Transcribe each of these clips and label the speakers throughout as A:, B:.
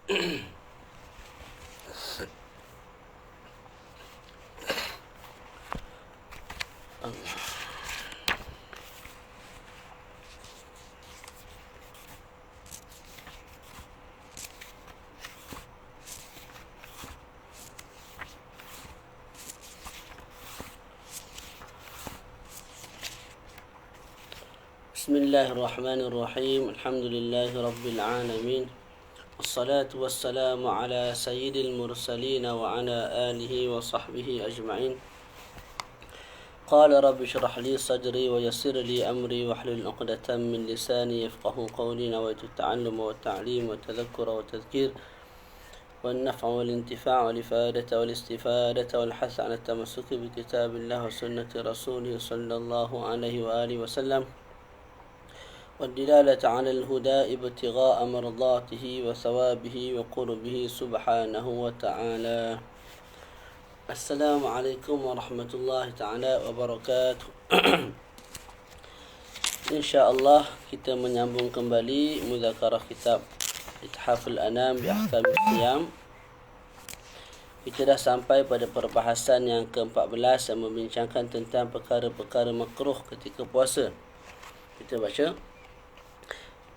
A: بسم الله الرحمن الرحيم. الحمد لله رب العالمين، والصلاة والسلام على سيد المرسلين وعلى آله وصحبه أجمعين. قال رب اشرح لي صدري ويسر لي أمري واحلل عقدة من لساني يفقه قولي. نويت التعلم والتعليم والتذكر والتذكير والنفع والانتفاع والإفادة والاستفادة والحث على التمسك بكتاب الله وسنة رسوله صلى الله عليه وآله وسلم، والدلالة على الهدى ابتغاء مرضاته وثوابه وقربه سبحانه وتعالى. Assalamualaikum warahmatullahi ta'ala wabarakatuh. InsyaAllah kita menyambung kembali muzakarah kitab Ithaful Anam bi Ahkam Siyam. Kita dah sampai pada perbahasan yang ke-14 yang membincangkan tentang perkara-perkara makruh ketika puasa. Kita baca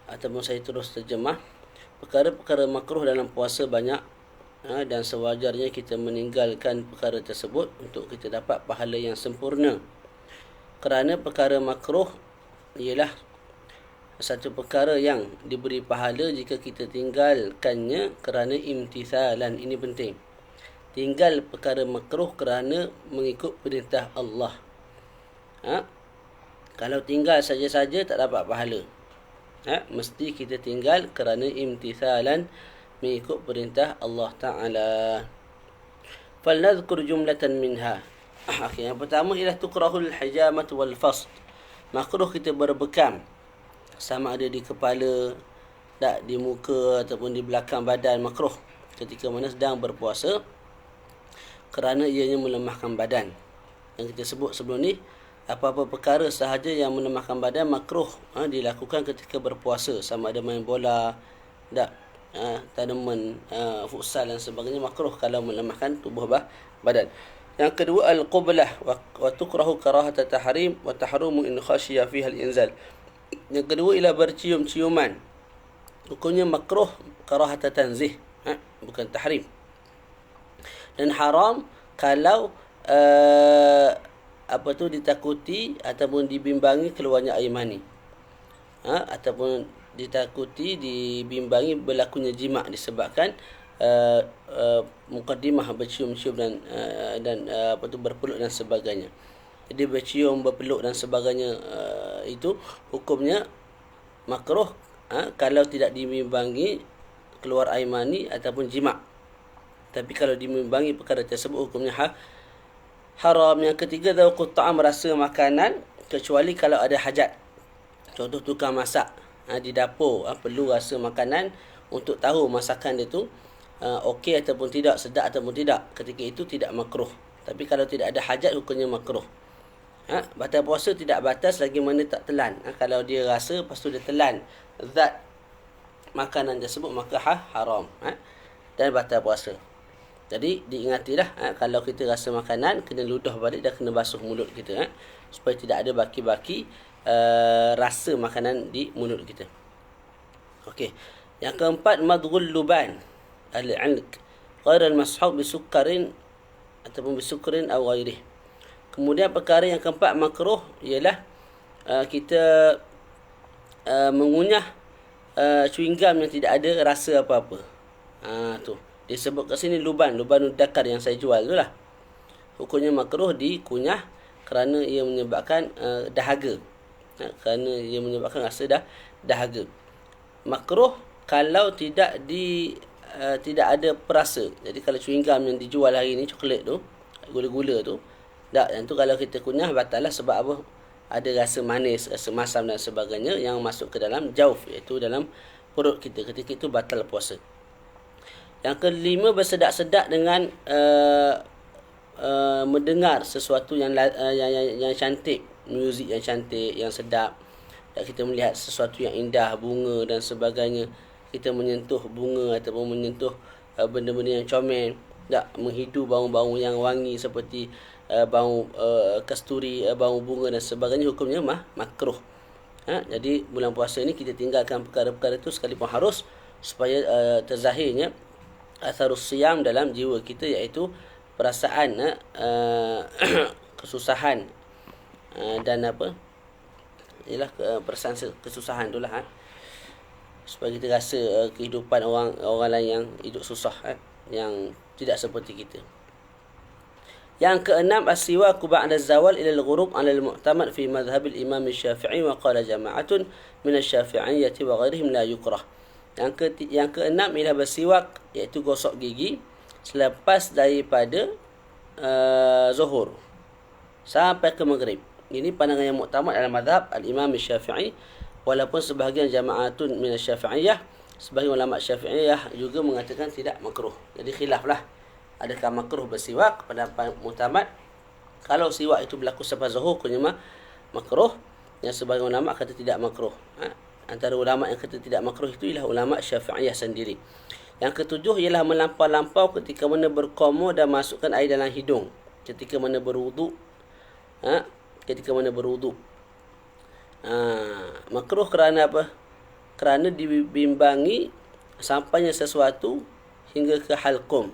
A: ataupun saya terus terjemah. Perkara-perkara makruh dalam puasa banyak, dan sewajarnya kita meninggalkan perkara tersebut untuk kita dapat pahala yang sempurna. Kerana perkara makruh ialah satu perkara yang diberi pahala jika kita tinggalkannya kerana imtithalan. Ini penting. Tinggal perkara makruh kerana mengikut perintah Allah. Kalau tinggal saja-saja tak dapat pahala. Mesti kita tinggal kerana imtithalan, mengikut perintah Allah Ta'ala. Falnadhkur jumlatan minha. Yang pertama ialah tukrahul hijamah wal fasd. Makruh kita berbekam, sama ada di kepala, tak di muka ataupun di belakang badan. Makruh ketika mana sedang berpuasa, kerana ianya melemahkan badan. Yang kita sebut sebelum ni, apa-apa perkara sahaja yang melemahkan badan makruh dilakukan ketika berpuasa, sama ada main bola, tak, tanaman, futsal dan sebagainya, makruh kalau melemahkan tubuh badan. Yang kedua, al-qublah wa tukrahu karahata tahrim wa tahrumu in khashiya fiha al-inzal. Yang kedua ialah bercium-ciuman. Hukumnya makruh karahata tanzih, bukan tahrim. Dan haram kalau ditakuti ataupun dibimbangi keluarnya air mani, ataupun ditakuti, dibimbangi berlakunya jima' disebabkan mukaddimah bercium-cium dan berpeluk dan sebagainya. Jadi bercium, berpeluk dan sebagainya, itu hukumnya makruh kalau tidak dibimbangi keluar air mani ataupun jima'. Tapi kalau dibimbangi perkara tersebut, hukumnya haram. Yang ketiga, dzauqut ta'am, rasa makanan, kecuali kalau ada hajat. Contoh tukang masak di dapur perlu rasa makanan untuk tahu masakan dia tu okey ataupun tidak, sedap ataupun tidak. Ketika itu tidak makruh. Tapi kalau tidak ada hajat, hukumnya makruh. Batal puasa tidak batas lagi mana tak telan. Kalau dia rasa lepas tu dia telan zat makanan tersebut, maka haram, dan batal puasa. Jadi diingatilah, kalau kita rasa makanan, kena ludah balik dan kena basuh mulut kita, supaya tidak ada baki-baki rasa makanan di mulut kita. Okey. Yang keempat, madghul luban al-'alq ghair al-mashhub bisukkarin ataupun bisukrin aw ghairih. Kemudian perkara yang keempat makruh ialah kita mengunyah chewing gum yang tidak ada rasa apa-apa. Tu disebut kat sini luban dakar yang saya jual tu lah. Hukumnya makruh dikunyah kerana ia menyebabkan dahaga. Kerana ia menyebabkan rasa dahaga. Makruh kalau tidak ada perasa. Jadi kalau chewing gum yang dijual hari ni, coklat tu, gula-gula tu, tak, yang tu kalau kita kunyah batal lah. Sebab apa? Ada rasa manis, rasa masam dan sebagainya yang masuk ke dalam jauf, iaitu dalam perut kita. Ketika itu batal puasa. Yang kelima, bersedak-sedak dengan mendengar sesuatu yang cantik, muzik yang cantik, yang sedap. Dan kita melihat sesuatu yang indah, bunga dan sebagainya. kita menyentuh bunga ataupun menyentuh benda-benda yang comel, tak menghidu bau-bau yang wangi seperti bau kasturi, bau bunga dan sebagainya, hukumnya makruh. Jadi bulan puasa ni kita tinggalkan perkara-perkara itu sekalipun harus, supaya terzahirnya atharus siyam dalam jiwa kita, iaitu perasaan kesusahan dan ialah perasaan kesusahan itulah, supaya kita rasa kehidupan orang lain yang hidup susah, yang tidak seperti kita. Yang keenam, as-siwaku ba'da zawal ila al-ghurub 'ala al-mu'tamad fi madhhab al-imam Asy-Syafi'i wa qala jama'atun min asy-Syafi'iyyati wa ghairihim la yukrah. Yang keenam ialah bersiwak, iaitu gosok gigi selepas daripada zuhur sampai ke maghrib. Ini pandangan yang muktamad dalam mazhab al-Imam Asy-Syafi'i, walaupun sebahagian jama'atun min asy-Syafi'iyyah, sebahagian ulama Syafi'iyah juga mengatakan tidak makruh. Jadi khilaflah, adakah makruh bersiwak? Pendapat muktamad, kalau siwak itu berlaku selepas zuhur, hukumnya makruh. Yang sebahagian ulama kata tidak makruh. Antara ulama yang kata tidak makruh itu ialah ulama Syafi'iyah sendiri. Yang ketujuh ialah melampau-lampau ketika mana berkomor dan masukkan air dalam hidung ketika mana berwuduk. Ketika mana berwuduk. Makruh kerana apa? Kerana dibimbangi sampainya sesuatu hingga ke halqum.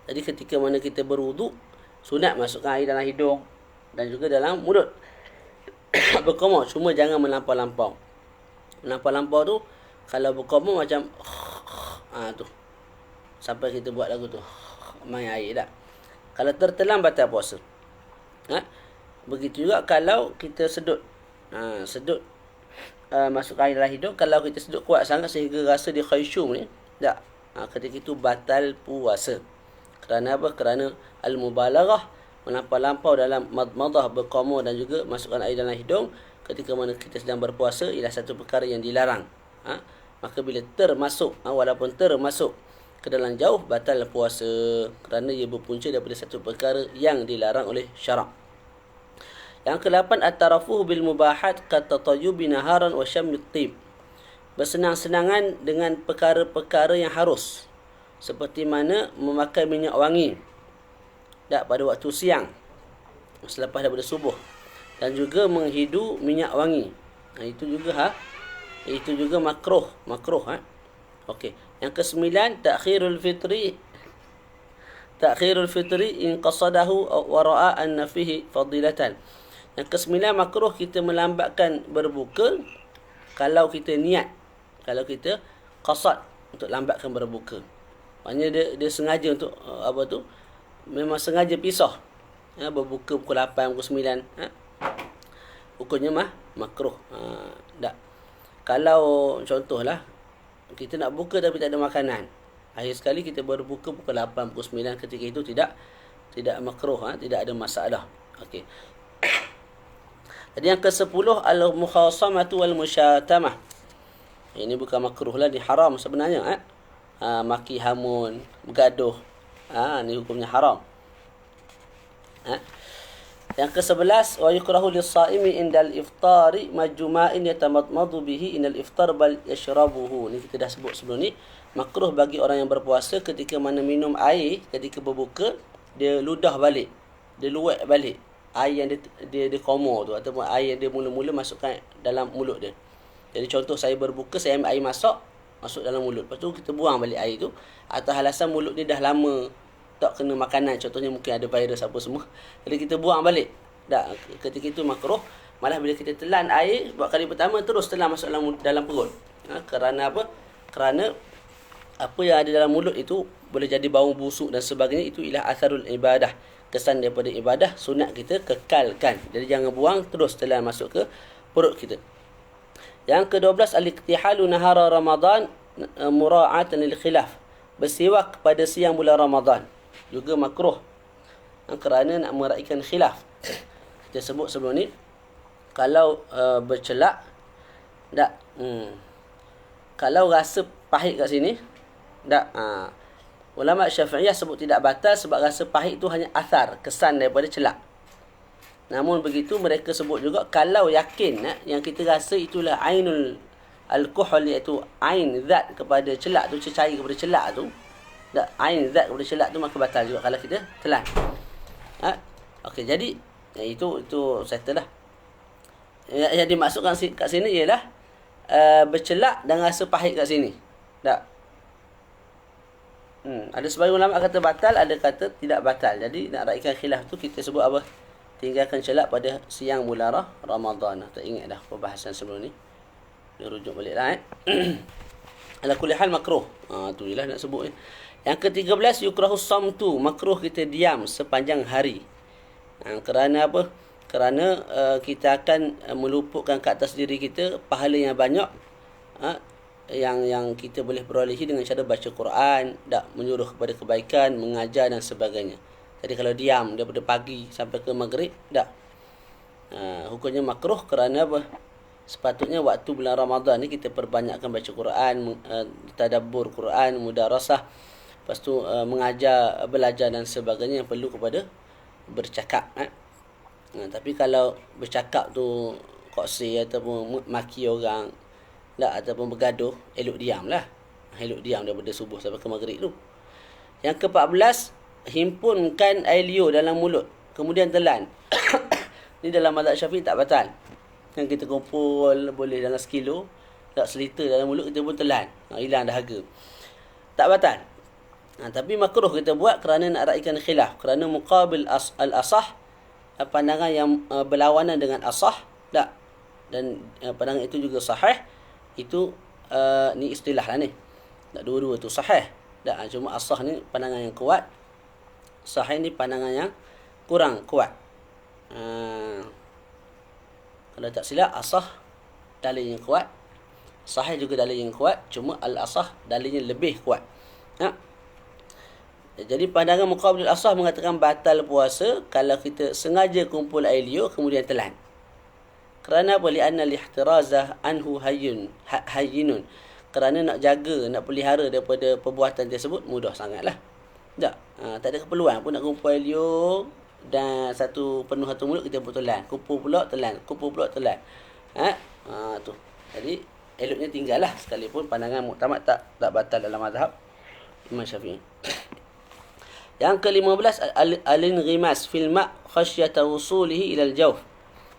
A: Jadi ketika mana kita berwuduk, sunat masukkan air dalam hidung dan juga dalam mulut. Berkomor, cuma jangan melampau-lampau. Melampau-lampau tu, kalau berkomor macam tu, sampai kita buat lagu tu, main air tak. Kalau tertelan, batal puasa. Begitu juga kalau kita sedut. Sedut masuk air dalam hidung. Kalau kita sedut kuat sangat sehingga rasa dia khaysyum ni, tak. Ketika itu batal puasa. Kerana apa? Kerana al-mubalaghah, melampau-lampau dalam madmadah, berkomor dan juga masukkan air dalam hidung ketika mana kita sedang berpuasa ialah satu perkara yang dilarang. Maka bila termasuk, walaupun termasuk ke dalam jauh, batal puasa kerana ia berpunca daripada satu perkara yang dilarang oleh syarak. Yang ke-8, at-tarafuh bil mubahat kat-tatayyubi naharan wa syammit tib. Bersenang-senangan dengan perkara-perkara yang harus, seperti mana memakai minyak wangi pada waktu siang selepas daripada subuh, dan juga menghidu minyak wangi. Itu juga makruh. Okey. Yang ke-9, takhirul fitri in qasadahu wa ra'a anna fihi fadilatan. Yang ke-9, makruh kita melambatkan berbuka kalau kita niat, kalau kita qasad untuk lambatkan berbuka. Maknanya dia sengaja untuk memang sengaja pisah. Berbuka pukul 8, pukul 9. Hukumnya makruh. Tak. Kalau contohlah, kita nak buka tapi tak ada makanan. Akhir sekali kita berbuka pukul 8, pukul 9. Ketika itu tidak makruh. Tidak ada masalah. Okey. Jadi yang ke-10, al-mukhasamatu wal musyatamah. Ini bukan makruh lah, ini haram sebenarnya. Maki, hamun, bergaduh. Ini hukumnya haram. Yang ke-11, wa yukrahu lis-shaimi indal iftari majma'in yatamadmadu bihi indal iftar bal yashrabuhu. Ni kita dah sebut sebelum ni. Makruh bagi orang yang berpuasa ketika mana minum air ketika berbuka, dia ludah balik, dia luwek balik air yang dia komor tu, ataupun air yang dia mula-mula masukkan dalam mulut dia. Jadi contoh, saya berbuka, saya ambil air masuk dalam mulut, lepas tu kita buang balik air tu atas alasan mulut ni dah lama tak kena makanan, contohnya mungkin ada virus apa semua, jadi kita buang balik. Ketika itu makruh. Malah bila kita telan air buat kali pertama, terus telan masuk dalam perut. Kerana apa? Kerana apa yang ada dalam mulut itu boleh jadi bau busuk dan sebagainya. Itu ialah atharul ibadah, kesan daripada ibadah. Sunat kita kekalkan. Jadi jangan buang, terus telan masuk ke perut kita. Yang ke-12, al-iktihalu nahara Ramadan mura'atan lil khilaf. Bersiwak pada siang bulan Ramadan juga makruh, kerana nak meraihkan khilaf. Kita sebut sebelum ni, kalau bercelak, kalau rasa pahit kat sini, ulama Syafi'iyah sebut tidak batal sebab rasa pahit itu hanya athar, kesan daripada celak. Namun begitu mereka sebut juga, kalau yakin yang kita rasa itulah Al-kuhul iaitu ain zat kepada celak tu, cecair kepada celak tu. Tak, ain zat kepada celak tu maka batal juga kalau kita telan. Okey, jadi itu settle lah. Yang dimaksudkan kat sini ialah bercelak dan rasa pahit kat sini. Tak. Ada sebagian ulama kata batal, ada kata tidak batal. Jadi nak raikan khilaf tu kita sebut apa? Tinggalkan celak pada siang bulan Ramadan. Tak ingat dah perbahasan sebelum ni. Dia rujuk balik lah ala kulli hal makruh. Tu jelah nak sebut ni. Yang ke-13 yukrahus samtu, makruh kita diam sepanjang hari. Kerana apa? Kerana kita akan meluputkan ke atas diri kita pahala yang banyak yang kita boleh perolehi dengan cara baca Quran, tak menyuruh kepada kebaikan, mengajar dan sebagainya. Jadi kalau diam daripada pagi sampai ke maghrib, tak. Hukumnya makruh kerana apa? Sepatutnya waktu bulan Ramadan ni kita perbanyakkan baca Quran, tadabbur Quran, mudarasah, lepas tu mengajar, belajar dan sebagainya yang perlu kepada bercakap. Tapi kalau bercakap tu koksi ataupun maki orang, tak, ataupun bergaduh, elok diam lah. Elok diam daripada subuh sampai ke maghrib tu. Yang ke-14, himpunkan air liur dalam mulut kemudian telan. Ni dalam mazhab Syafi'i tak batal. Yang kita kumpul boleh dalam sekilo, tak seliter dalam mulut kita pun telan. Hilang dahaga. Tak batal. Tapi makruh kita buat kerana nak raikan khilaf, kerana muqabil al-asah, pandangan yang berlawanan dengan asah, tak. Dan pandangan itu juga sahih. Itu ni istilah lah ni. Tak, dua-dua tu sahih. Tak, cuma asah ni pandangan yang kuat. Sahih ni pandangan yang kurang kuat. Kalau tak silap, asah dalil yang kuat, sahih juga dalil yang kuat, cuma al-asah dalilnya lebih kuat. Jadi pandangan muqabil al-asah mengatakan batal puasa kalau kita sengaja kumpul air liur kemudian telan. Kerana apa? Li'anna lihtirazah anhu hayyinun. Kerana nak jaga, nak pelihara daripada perbuatan tersebut mudah sangatlah. Tak ada keperluan pun nak kumpul air liur dan satu mulut kita pun telan, kumpul pula telan, kumpul pula telan. Tu. Jadi eloknya tinggallah, sekalipun pandangan muktamad tak batal dalam mazhab Imam Syafi'i. Yang ke-15 al-inghimas fil ma' khasyata wusulihi ila al-jawf.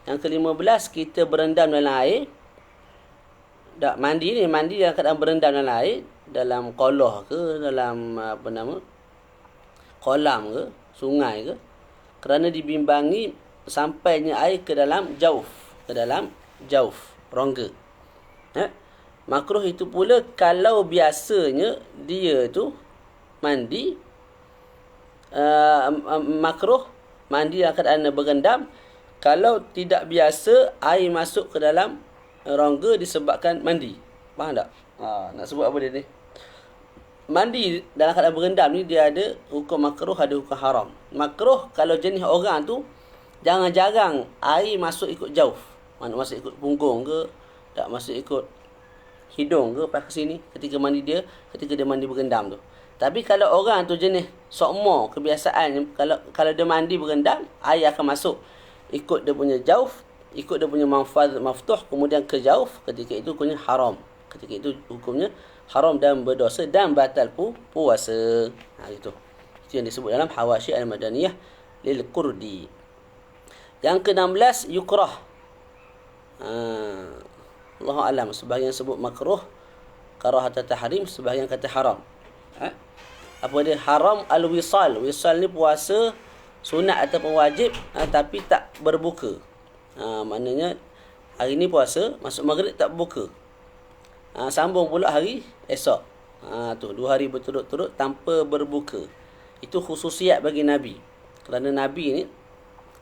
A: Yang ke-15 kita berendam dalam air. Tak, mandi dalam keadaan berendam dalam air, dalam qolah ke, dalam kolam ke, sungai ke, kerana dibimbangi sampainya air ke dalam jauf, rongga. Makruh itu pula kalau biasanya dia tu mandi, makruh mandi dalam keadaan berendam kalau tidak biasa air masuk ke dalam rongga disebabkan mandi. Faham tak? Nak sebut apa dia ni? Mandi dalam keadaan berendam ni dia ada hukum makruh, ada hukum haram. Makruh kalau jenis orang tu jangan jarang air masuk ikut jauh. Mana masuk ikut punggung ke, tak masuk ikut hidung ke, pakai sini ketika dia mandi berendam tu. Tapi kalau orang tu jenis sokmo, kebiasaan kalau dia mandi berendam, air akan masuk ikut dia punya jauh, ikut dia punya maftuh kemudian ke jauh, ketika itu hukumnya haram. Ketika itu hukumnya haram dan berdosa dan batal puasa. Itu yang disebut dalam Hawashi al-Madaniyah lil Qurdi. Yang ke-16 yukrah. Allahu alam, sebahagian sebut makruh, karahat tahrim, sebahagian kata haram. Apa dia? Haram al-wisal. Wisal ni puasa sunat ataupun wajib tapi tak berbuka. Maknanya hari ni puasa, masuk maghrib tak berbuka. Sambung pula hari esok. Tu 2 hari berturut-turut tanpa berbuka. Itu khususiat bagi Nabi. Kerana Nabi ni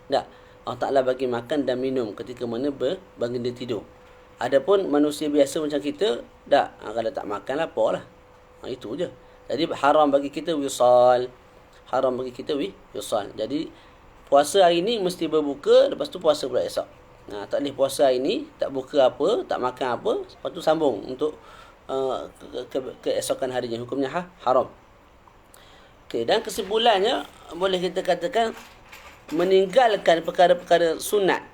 A: Allah Ta'ala bagi makan dan minum ketika mana bagi dia tidur. Adapun manusia biasa macam kita, kalau tak makan lah apalah. Itu je. Jadi haram bagi kita wisal. Haram bagi kita wisal. Jadi puasa hari ni mesti berbuka, lepas tu puasa pula esok. Tak boleh puasa hari ni, tak buka apa, tak makan apa, lepas tu sambung untuk keesokan harinya. Hukumnya haram. Okey, dan kesimpulannya boleh kita katakan meninggalkan perkara-perkara sunat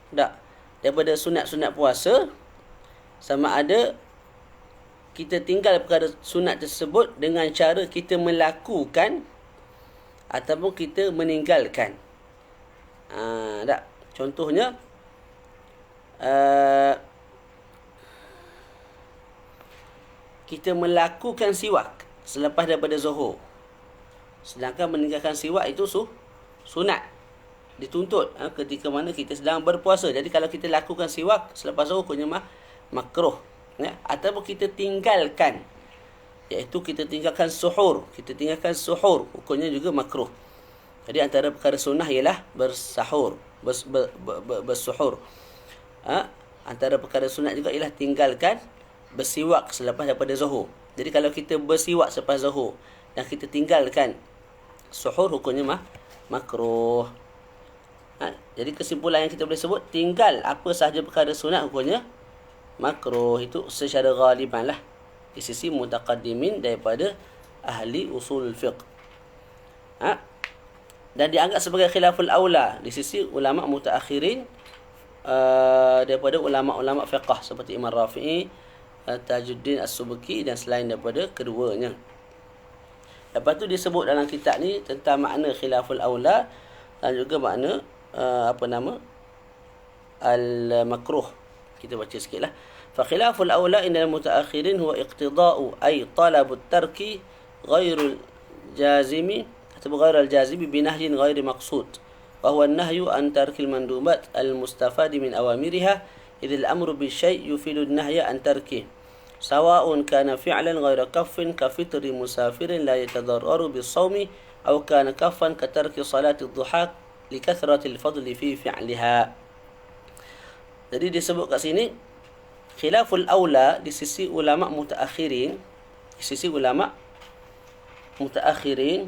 A: daripada sunat-sunat puasa sama ada kita tinggal perkara sunat tersebut dengan cara kita melakukan ataupun kita meninggalkan. Tak? Contohnya, kita melakukan siwak selepas daripada zuhur. Sedangkan meninggalkan siwak itu sunat. Dituntut ketika mana kita sedang berpuasa. Jadi kalau kita lakukan siwak selepas zuhur, hukumnya makruh. Ataupun kita tinggalkan, iaitu kita tinggalkan suhur. Kita tinggalkan suhur, hukumnya juga makruh. Jadi antara perkara sunnah ialah bersahur, bersuhur. Antara perkara sunat juga ialah tinggalkan bersiwak selepas daripada zuhur. Jadi kalau kita bersiwak selepas zuhur dan kita tinggalkan suhur, hukumnya makruh. Jadi kesimpulan yang kita boleh sebut, tinggal apa sahaja perkara sunat hukumnya makruh. Itu secara ghaliban lah di sisi mutaqaddimin daripada ahli usul fiqh. Dan dianggap sebagai khilaful aula di sisi ulama mutaakhirin daripada ulama-ulama fiqh seperti Imam Rafi'i, Tajuddin As-Subki dan selain daripada keduanya. Lepas tu disebut dalam kitab ni tentang makna khilaful aula dan juga makna al-makruh. Kita baca sikitlah. Fa khilaful aula indal mutaakhirin huwa iqtida'u ay talabut tarki ghairul jazimi atau ghairul jazimi binahyin ghairi maqsud. Wa huwa an-nahyu an tarkil mandubat al-mustafadi min awamiriha idh al-amru bi syai' yufidu an-nahya an tarki. Sawa'un kana fi'lan ghaira kaffin ka fitri musafirin la yatadarraru bis-sawmi aw kana kaffan ka tarki salati ad-duha li kathrati al-fadli fi fi'liha. Jadi disebut kat sini khilaful aula di sisi ulama mutaakhirin, di sisi ulama mutaakhirin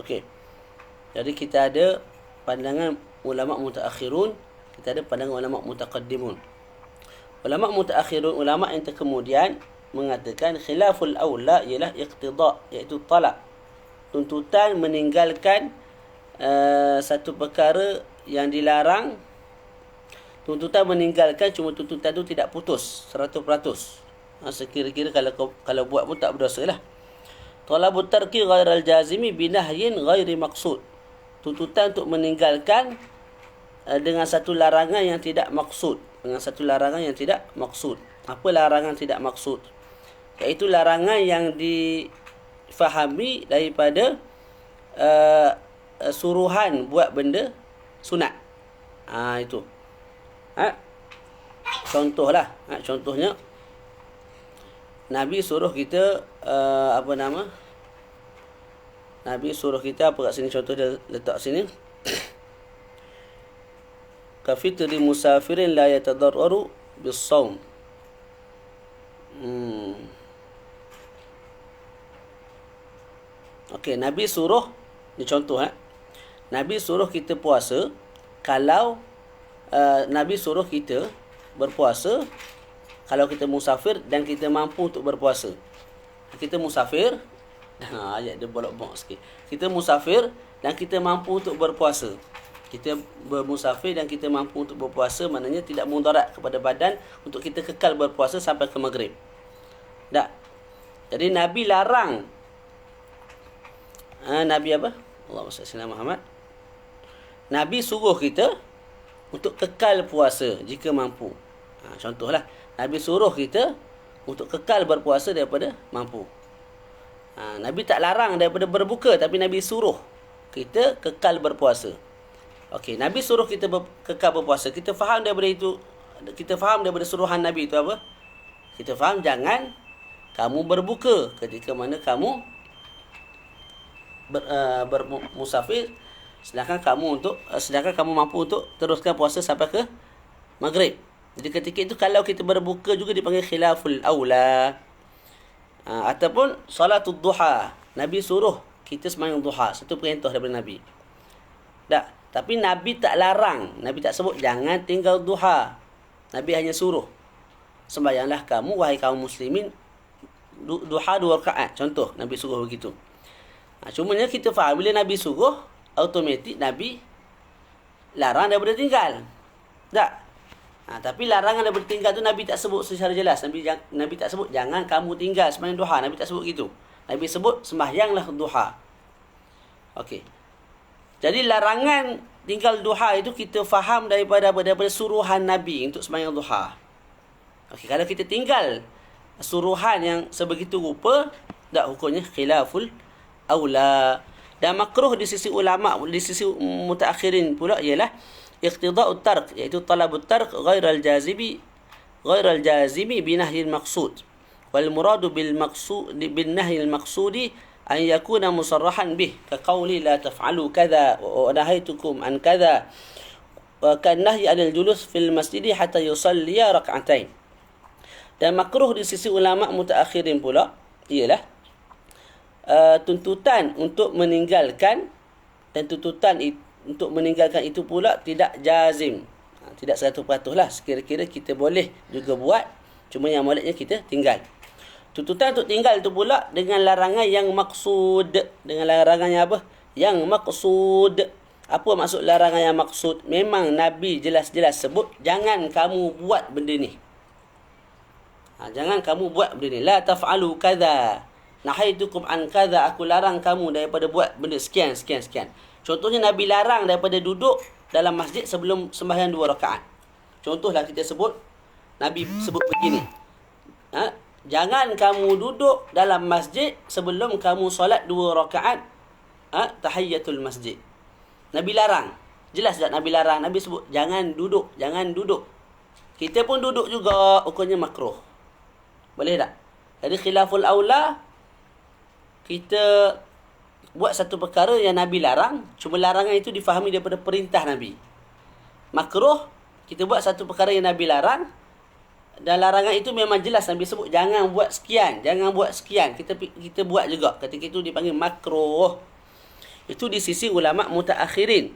A: Okey. Jadi kita ada pandangan ulama mutaakhirun, kita ada pandangan ulama mutaqaddimun. Ulama mutaakhirun, ulama yang terkemudian mengatakan khilaful aula ialah iqtida', iaitu talab, tuntutan meninggalkan satu perkara yang dilarang. Tuntutan meninggalkan cuma tuntutan itu tidak putus 100%. Sekira-kira kalau buat pun tak berdosa lah. Talabut tarki ghairal jazimi binahyin ghairi maqsud. Tuntutan untuk meninggalkan dengan satu larangan yang tidak maksud. Dengan satu larangan yang tidak maksud. Apa larangan tidak maksud? Iaitu larangan yang difahami daripada suruhan buat benda sunat. Itu. Contohlah. Contohnya, Nabi suruh kita Nabi suruh kita apa kat sini, contoh dia letak sini. Kafitri musafirin la yatadarraru bis-shaum. Okey, Nabi suruh, ni contoh Nabi suruh kita puasa kalau Nabi suruh kita berpuasa kalau kita musafir dan kita mampu untuk berpuasa. Kita musafir, ayat dia bolak-balik sikit. Kita musafir dan kita mampu untuk berpuasa. Kita bermusafir dan kita mampu untuk berpuasa, maknanya tidak mudarat kepada badan untuk kita kekal berpuasa sampai ke maghrib. Tak. Jadi Nabi larang. Nabi apa? Allahumma salli ala Muhammad. Nabi suruh kita untuk kekal puasa jika mampu. Contohlah, Nabi suruh kita untuk kekal berpuasa daripada mampu. Nabi tak larang daripada berbuka, tapi Nabi suruh kita kekal berpuasa. Okey, Nabi suruh kita kekal berpuasa. Kita faham daripada itu, kita faham daripada suruhan Nabi itu apa? Kita faham jangan kamu berbuka ketika mana kamu bermusafir, sedangkan kamu mampu untuk teruskan puasa sampai ke maghrib. Jadi ketika itu kalau kita berbuka juga dipanggil khilaful aula. Ataupun salatul duha. Nabi suruh kita sembahyang duha. Satu perintah daripada Nabi. Tak. Tapi Nabi tak larang. Nabi tak sebut jangan tinggal duha. Nabi hanya suruh. Sembahyanglah kamu, wahai kaum muslimin, duha 2 rakaat. Contoh, Nabi suruh begitu. Cumanya kita faham, bila Nabi suruh, automatik Nabi larang daripada tinggal. Tak? Tapi larangan daripada tinggal tu Nabi tak sebut secara jelas. Nabi tak sebut, jangan kamu tinggal sembahyang duha. Nabi tak sebut gitu. Nabi sebut, sembahyanglah duha. Okey. Jadi larangan tinggal duha itu kita faham daripada suruhan Nabi untuk sembahyang duha. Okey, kalau kita tinggal suruhan yang sebegitu rupa, tak, hukumnya khilaful aula. Dan makruh di sisi ulama, di sisi mutaakhirin pula ialah iqtida'ut tark, iaitu talabut tark ghairal jazimi binahyil maqsud. Wal muradu bil maqsud bin nahyil maqsudi an yakuna musarrahan bih, ka qawli la taf'alu kadha wa nahaytukum an kadha, wa kan nahyi 'anil julus fil masjid hatta yusalli rak'atain. Dan makruh di sisi ulama mutaakhirin pula ialah tuntutan untuk meninggalkan, dan tuntutan untuk meninggalkan itu pula tidak jazim. Tidak 100% lah. Sekira-kira kita boleh juga buat, cuma yang moleknya kita tinggal. Tuntutan untuk tinggal itu pula dengan larangan yang maksud. Dengan larangan yang apa? Yang maksud. Apa maksud larangan yang maksud? Memang Nabi jelas-jelas sebut, jangan kamu buat benda ni. Jangan kamu buat benda ni. La taf'alu kadha. Nahaitukum an kadha. Aku larang kamu daripada buat benda sekian. Contohnya Nabi larang daripada duduk dalam masjid sebelum sembahyang 2 rakaat. Contohlah kita sebut, Nabi sebut begini. Jangan kamu duduk dalam masjid sebelum kamu solat 2 rakaat tahiyyatul masjid. Nabi larang. Jelas tak Nabi larang? Nabi sebut jangan duduk. Kita pun duduk juga, hukumnya makruh. Boleh tak? Jadi khilaful aula, kita buat satu perkara yang Nabi larang, cuma larangan itu difahami daripada perintah Nabi. Makruh, kita buat satu perkara yang Nabi larang, dan larangan itu memang jelas Nabi sebut jangan buat sekian. Kita buat juga. Ketika itu dipanggil makruh. Itu di sisi ulama mutaakhirin.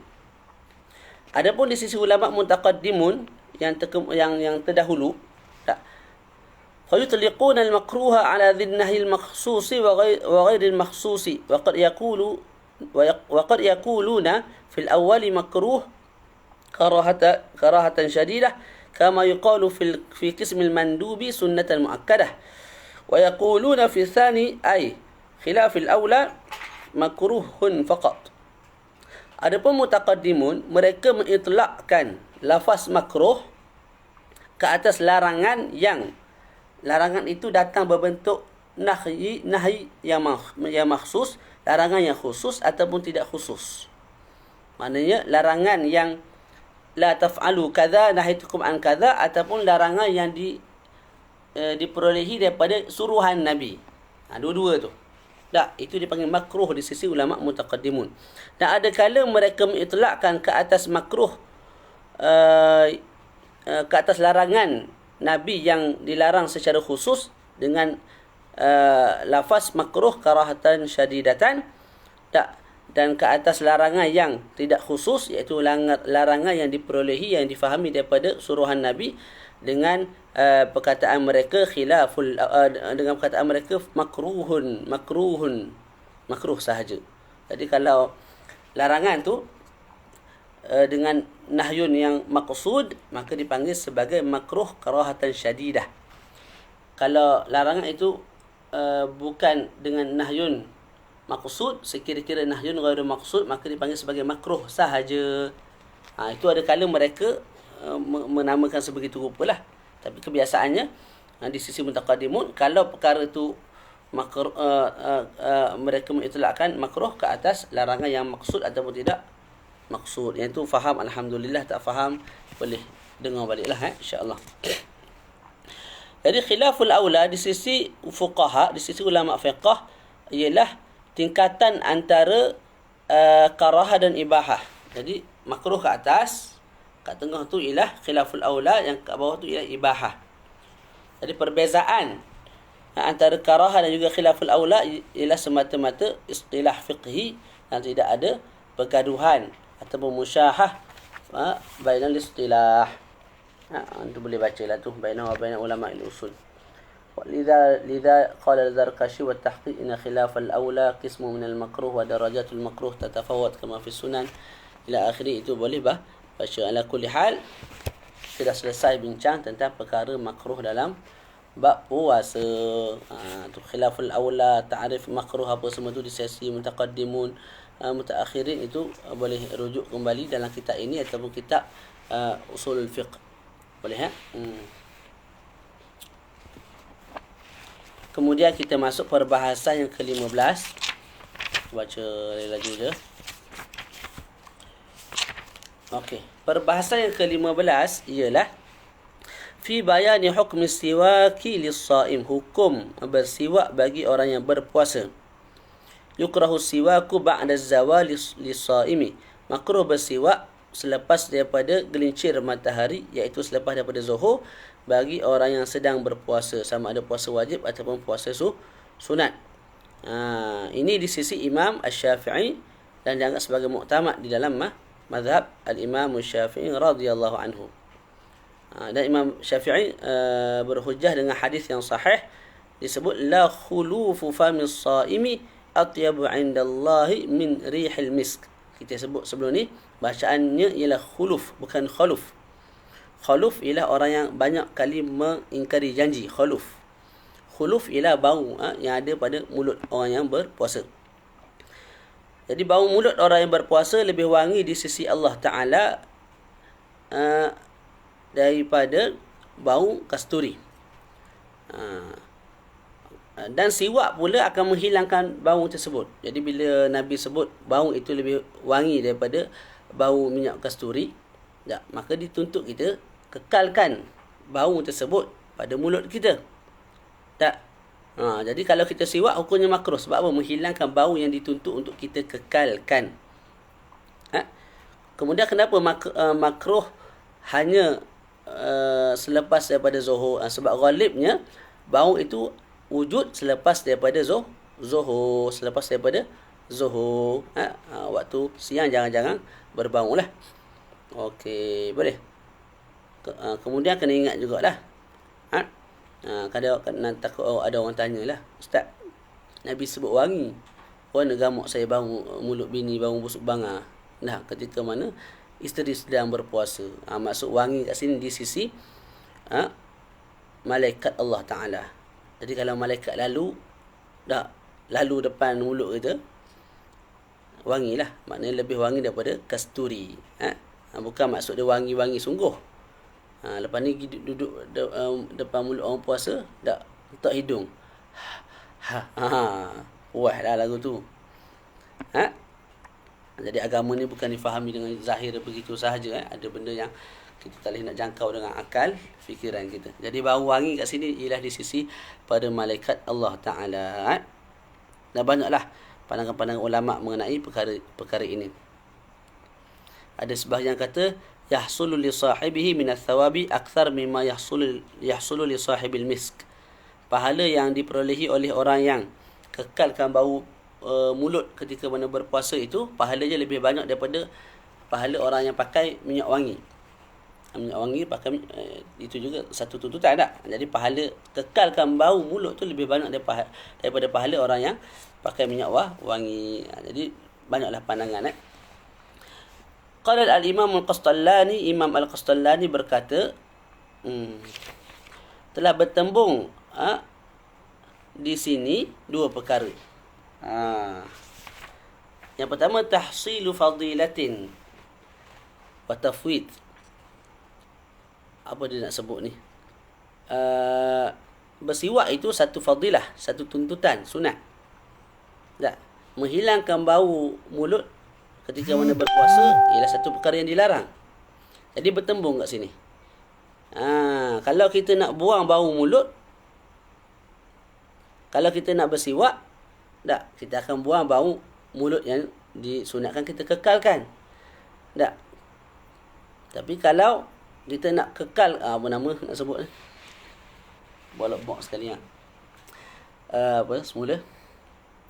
A: Adapun di sisi ulama mutaqaddimun yang terdahulu, فيطلقون المكروه على ذي النهي المخصوص وغير المخصوص وقد يقولون في الأول مكروه كراهة شديدة كما يقال في قسم المندوب سنة مؤكدة ويقولون في الثاني أي خلاف الأولى مكروه فقط. Adapun mutaqaddimun, mereka mengitlakkan lafaz makruh ke atas larangan itu datang berbentuk nahyi yang makhsus, larangan yang khusus ataupun tidak khusus. Maknanya larangan yang la taf'alu kadza nahitukum an kadza, ataupun larangan yang diperolehi daripada suruhan Nabi. Dua-dua tu. Itu dipanggil makruh di sisi ulama mutaqaddimun. Dan ada kala mereka mengitlakkan ke atas makruh, ke atas larangan Nabi yang dilarang secara khusus dengan lafaz makruh karahatan syadidatan, dan ke atas larangan yang tidak khusus, iaitu larangan yang diperolehi, yang difahami daripada suruhan Nabi dengan perkataan mereka dengan perkataan mereka makruh sahaja. Jadi kalau larangan tu dengan nahyun yang maqsud, maka dipanggil sebagai makruh karahatan syadidah. Kalau larangan itu bukan dengan nahyun maqsud, sekira-kira nahyun ghairu maqsud, maka dipanggil sebagai makruh sahaja. Itu ada kala mereka menamakan sebegitu rupalah. Tapi kebiasaannya di sisi mutaqaddimun, kalau perkara itu mereka mengitlakkan makruh ke atas larangan yang maksud ataupun tidak maksud. Yang tu faham, alhamdulillah. Tak faham boleh dengar baliklah, insya-Allah. Jadi khilaful aula di sisi fuqaha, di sisi ulama fiqh, ialah tingkatan antara karahah dan ibahah. Jadi makruh ke atas, kat tengah tu ialah khilaful aula, yang kat bawah tu ialah ibahah. Jadi perbezaan antara karahah dan juga khilaful aula ialah semata-mata istilah fiqhi, dan tidak ada pergaduhan ataupun musyahah bainal istilah. Antu boleh bacalah tu bainal ulama usul. لذا قال الزركشي والتحقيق إن خلاف الأولى قسم من المكروه ودرجات المكروه تتفاوت كما في السنن إلى آخره. Itu boleh baca. Ala kulli hal, sudah selesai bincang tentang perkara makruh dalam bab puasa. Tu khilaful aula, ta'rif makruh apa semua tu di sesi mutaqaddimun, mutaakhirin, itu boleh rujuk kembali dalam kitab ini ataupun kitab usulul fiqh. Boleh Kemudian kita masuk perbahasan yang ke-15. Baca lagi je. Okey, perbahasan yang ke-15 ialah fi bayani hukm siwaki lis-shaim, hukum bersiwak bagi orang yang berpuasa. Yukrahu siwaku ba'da zawali lis-shaimi, makruh bersiwak selepas daripada gelincir matahari, iaitu selepas daripada zuhur, bagi orang yang sedang berpuasa, sama ada puasa wajib ataupun puasa sunat. Ini di sisi Imam Asy-Syafi'i dan dianggap sebagai muktamad di dalam mazhab al-Imam Asy-Syafi'i radhiyallahu anhu. Dan Imam Syafi'i berhujjah dengan hadis yang sahih, disebut la khulufu famis shaimi atyabu 'indallahi min rihil misk. Kita sebut sebelum ni bacaannya ialah khuluf, bukan khuluf. Khuluf ialah orang yang banyak kali mengingkari janji. Khuluf ialah bau yang ada pada mulut orang yang berpuasa. Jadi bau mulut orang yang berpuasa lebih wangi di sisi Allah Ta'ala daripada bau kasturi. Dan siwak pula akan menghilangkan bau tersebut. Jadi bila Nabi sebut bau itu lebih wangi daripada bau minyak kasturi, maka dituntut kita kekalkan bau tersebut pada mulut kita. Jadi kalau kita siwak, hukumnya makruh. Sebab apa? Menghilangkan bau yang dituntut untuk kita kekalkan. Kemudian kenapa makruh hanya selepas daripada zuhur? Sebab ghalibnya bau itu wujud selepas daripada zuhur. Selepas daripada zuhur. Waktu siang jangan berbau lah. Okey, boleh. Kemudian kena ingat jugalah. Kadang takut ada orang tanyalah, Ustaz, Nabi sebut wangi, warna gamuk saya bau mulut bini, bau busuk banga. Ketika mana isteri sedang berpuasa. Maksud wangi kat sini di sisi malaikat Allah Ta'ala. Jadi kalau malaikat lalu depan mulut kita, wangilah. Maknanya lebih wangi daripada kasturi. Bukan maksud dia wangi-wangi sungguh. Lepas ni duduk depan mulut orang puasa, tak hidung. Puas lah lagu tu. Jadi agama ni bukan difahami dengan zahir begitu sahaja. Ada benda yang kita tak boleh nak jangkau dengan akal fikiran kita. Jadi bau wangi kat sini ialah di sisi pada malaikat Allah Ta'ala. Dan banyaklah pandangan-pandangan ulama' mengenai perkara ini. Ada sebahagian kata yahsulu li sahibihi min ath-thawabi akthar mimma yahsulu li sahibil misk. Pahala yang diperolehi oleh orang yang kekalkan bau mulut ketika mana berpuasa itu, pahalanya lebih banyak daripada pahala orang yang pakai minyak wangi. Minyak wangi pakai itu juga satu tuntutan tak? Jadi pahala kekalkan bau mulut tu lebih banyak daripada pahala orang yang pakai minyak wangi. Jadi banyaklah pandangan. Qala al-Imam al-Qastallani, Imam al-Qastallani berkata, telah bertembung di sini dua perkara. Yang pertama, tahsilu fadilatin wa tafwid. Apa dia nak sebut ni? Bersiwak itu satu fadilah, satu tuntutan sunat. Menghilangkan bau mulut ketika mana berpuasa ialah satu perkara yang dilarang. Jadi bertembung kat sini. Kalau kita nak buang bau mulut, kalau kita nak bersiwak, kita akan buang bau mulut yang disunatkan kita kekalkan. Tapi kalau kita nak kekal, apa nama nak sebut ni? Bolak box sekali semula.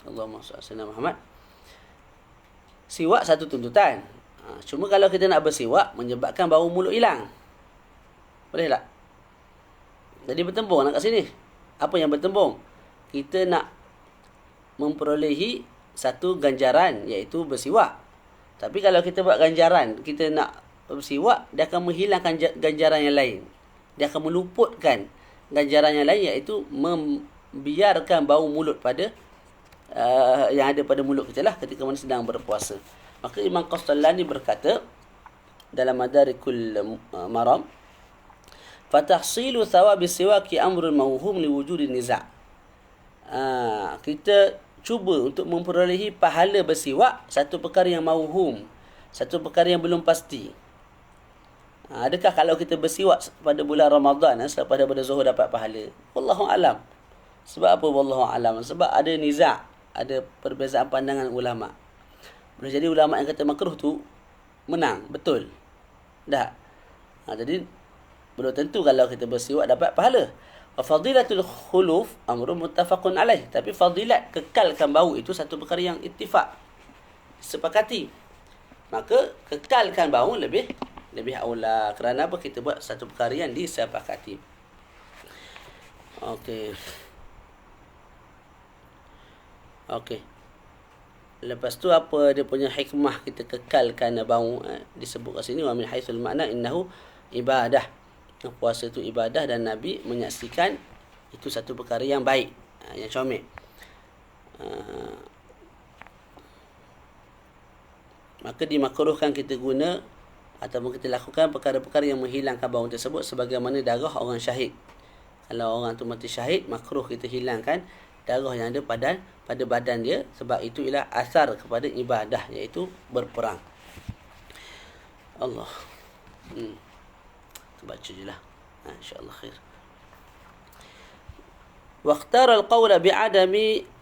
A: Allahumma salli ala Muhammad. Siwak satu tuntutan. Cuma kalau kita nak bersiwak menyebabkan bau mulut hilang, boleh tak? Jadi bertembung nak kat sini. Apa yang bertembung? Kita nak memperolehi satu ganjaran, iaitu bersiwak. Tapi kalau kita buat ganjaran, kita nak bersiwak, dia akan menghilangkan ganjaran yang lain. Dia akan meluputkan ganjaran yang lain, iaitu membiarkan bau mulut pada yang ada pada mulut kita lah ketika mana sedang berpuasa. Maka Imam Qastallani berkata dalam Madarikul Maram, fatahsilu thawabis siwaki amrun mawhum liwujudi niza'. Kita cuba untuk memperolehi pahala bersiwak, satu perkara yang mauhum, satu perkara yang belum pasti. Adakah kalau kita bersiwak pada bulan Ramadan selepas daripada zuhur dapat pahala? Wallahu alam. Sebab apa wallahu alam? Sebab ada niza', ada perbezaan pandangan ulama. Boleh jadi ulama yang kata makruh tu menang, betul. Dah. Jadi belum tentu kalau kita bersiwak dapat pahala. Wa fadilatul khuluf amrun muttafaqun alaih. Tapi fadilat kekalkan bau itu satu perkara yang ittifaq, sepakati. Maka kekalkan bau lebih aula. Kerana apa? Kita buat satu perkara yang disepakati. Okey. Lepas tu apa dia punya hikmah kita kekalkan bau, disebut kat sini wa min haitsul makna innahu ibadah. Puasa itu ibadah dan Nabi menyaksikan itu satu perkara yang baik, yang comel. Maka dimakruhkan kita guna ataupun kita lakukan perkara-perkara yang menghilangkan bau tersebut, sebagaimana darah orang syahid. Kalau orang tu mati syahid, makruh kita hilangkan darah yang ada pada badan dia, sebab itu ialah asar kepada ibadah, iaitu berperang. Allah. Baca je lah. InsyaAllah khair. واختار القول بعدم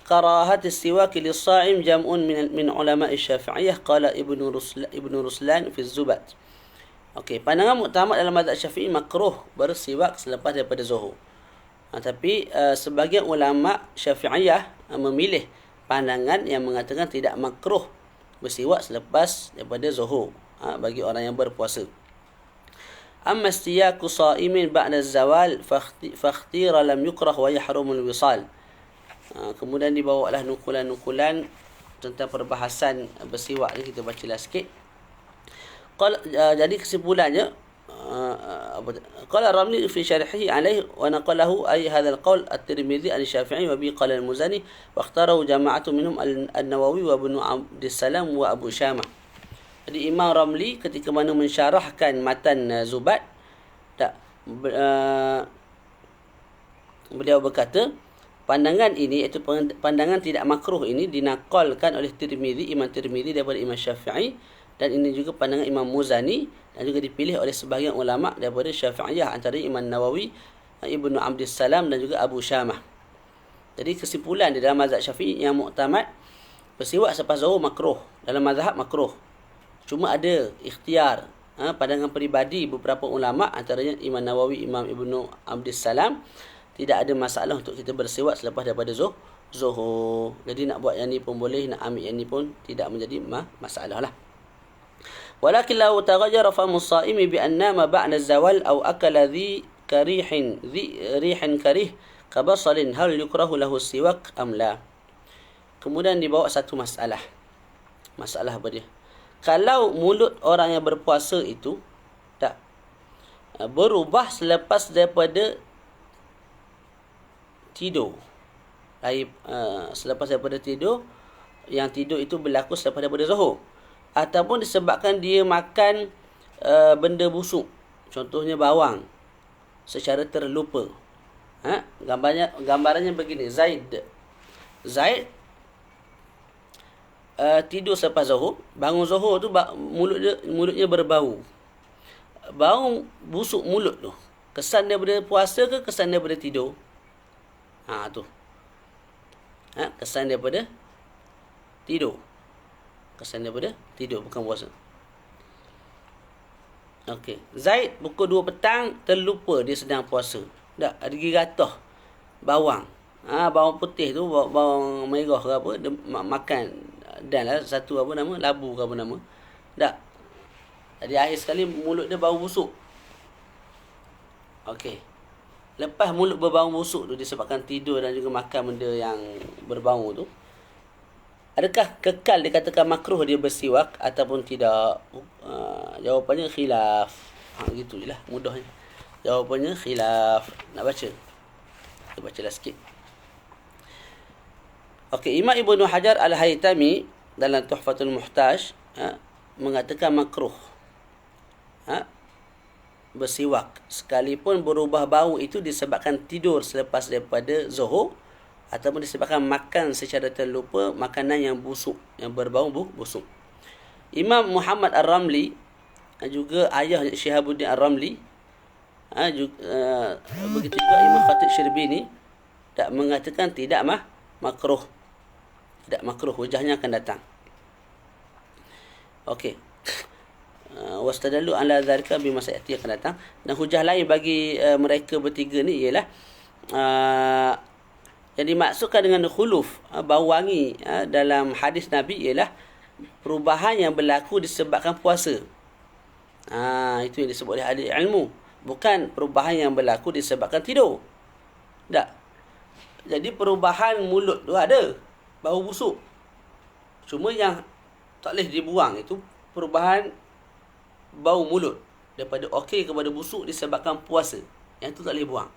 A: كراهة السواك للصائم جمع من علماء الشافعية قال ابن رسلان في الزبد. Okey, pandangan muktamad dalam mazhab Syafi'i makruh bersiwak selepas daripada zuhur. Tapi sebagian ulama Syafi'iyah memilih pandangan yang mengatakan tidak makruh bersiwak selepas daripada zuhur bagi orang yang berpuasa. Amma istiyaku sa'imin ba'da zawal fakhtira lam yukrah wa yahrumul wisal. Kemudian dibawalah nukulan-nukulan tentang perbahasan bersiwak ni, kita bacalah sikit. Jadi kesimpulannya, qala Ramli fi syarhihi alaihi wa naqalahu ay hadha al-qawl at-Tirmidzi al-Syafi'i wa bi qala al-Muzani wa ikhtarahu jama'atu minhum an-Nawawi wa Ibnu Abdissalam wa Abu Syamah. Jadi Imam Ramli ketika mana mensyarahkan matan Zubad, beliau berkata pandangan ini, iaitu pandangan tidak makruh ini, dinakalkan oleh Imam Tirmidzi daripada Imam Syafi'i, dan ini juga pandangan Imam Muzani, dan juga dipilih oleh sebahagian ulama daripada Syafi'iyah, antara Imam Nawawi, Ibnu Abdissalam dan juga Abu Syamah. Jadi kesimpulan di dalam mazhab Syafi'i yang muktamad, bersiwak selepas zuhur makruh. Dalam mazhab makruh. Cuma ada ikhtiar, pandangan peribadi beberapa ulama, antaranya Imam Nawawi, Imam Ibnu Abdissalam, tidak ada masalah untuk kita bersiwak selepas daripada zuhur. Jadi nak buat yang ni pun boleh, nak ambil yang ni pun tidak menjadi masalah lah. Walakin law taghayyara famu as-sa'imi bi an nama ba'da az-zawal aw akala dhi rihin karih kabasalin hal yukrahu lahu siwak am la. Kemudian dibawa satu masalah. Masalah apa dia? Kalau mulut orang yang berpuasa itu tak berubah selepas daripada tidur. Selepas daripada tidur, yang tidur itu berlaku selepas daripada zuhur, ataupun disebabkan dia makan benda busuk, contohnya bawang, secara terlupa. Gambarannya begini, Zaid tidur selepas zuhur, bangun zuhur tu mulutnya berbau. Bau busuk mulut tu, kesan daripada puasa ke kesan daripada tidur? Tu. Kesan daripada tidur. Kesan daripada tidur, bukan puasa. Okey. Zaid pukul 2 petang terlupa dia sedang puasa. Tak, ada gigi gatah bawang. Bawang putih tu, bawang merah ke apa, dia makan. Dan lah satu apa nama, labu ke apa nama. Tak. Jadi akhir sekali mulut dia bau busuk. Okey. lepas mulut berbau busuk tu disebabkan tidur dan juga makan benda yang berbau tu, adakah kekal dikatakan makruh dia bersiwak ataupun tidak? Jawapannya khilaf. Gitu je lah mudahnya. Jawapannya khilaf. Nak baca? Kita bacalah sikit. Okey, Imam Ibnu Hajar Al-Haytami dalam Tuhfatul Muhtaj mengatakan makruh bersiwak sekalipun berubah bau itu disebabkan tidur selepas daripada zuhur ataupun disebabkan makan secara terlupa makanan yang busuk, yang berbau busuk. Imam Muhammad Ar-Ramli juga ayah Syihabuddin Ar-Ramli begitu juga Imam Khatib Syirbini tak mengatakan tidak makruh. Tidak makruh, hujahnya akan datang. Okey. Wastadallu ala dzalika bima sayati akan datang. Dan hujah lain bagi mereka bertiga ni ialah yang dimaksudkan dengan khuluf, bau wangi dalam hadis Nabi ialah perubahan yang berlaku disebabkan puasa. Itu yang disebut oleh ahli ilmu, bukan perubahan yang berlaku disebabkan tidur. Tak. Jadi perubahan mulut tu ada bau busuk. Cuma yang tak boleh dibuang itu perubahan bau mulut daripada okey kepada busuk disebabkan puasa. Yang tu tak boleh buang.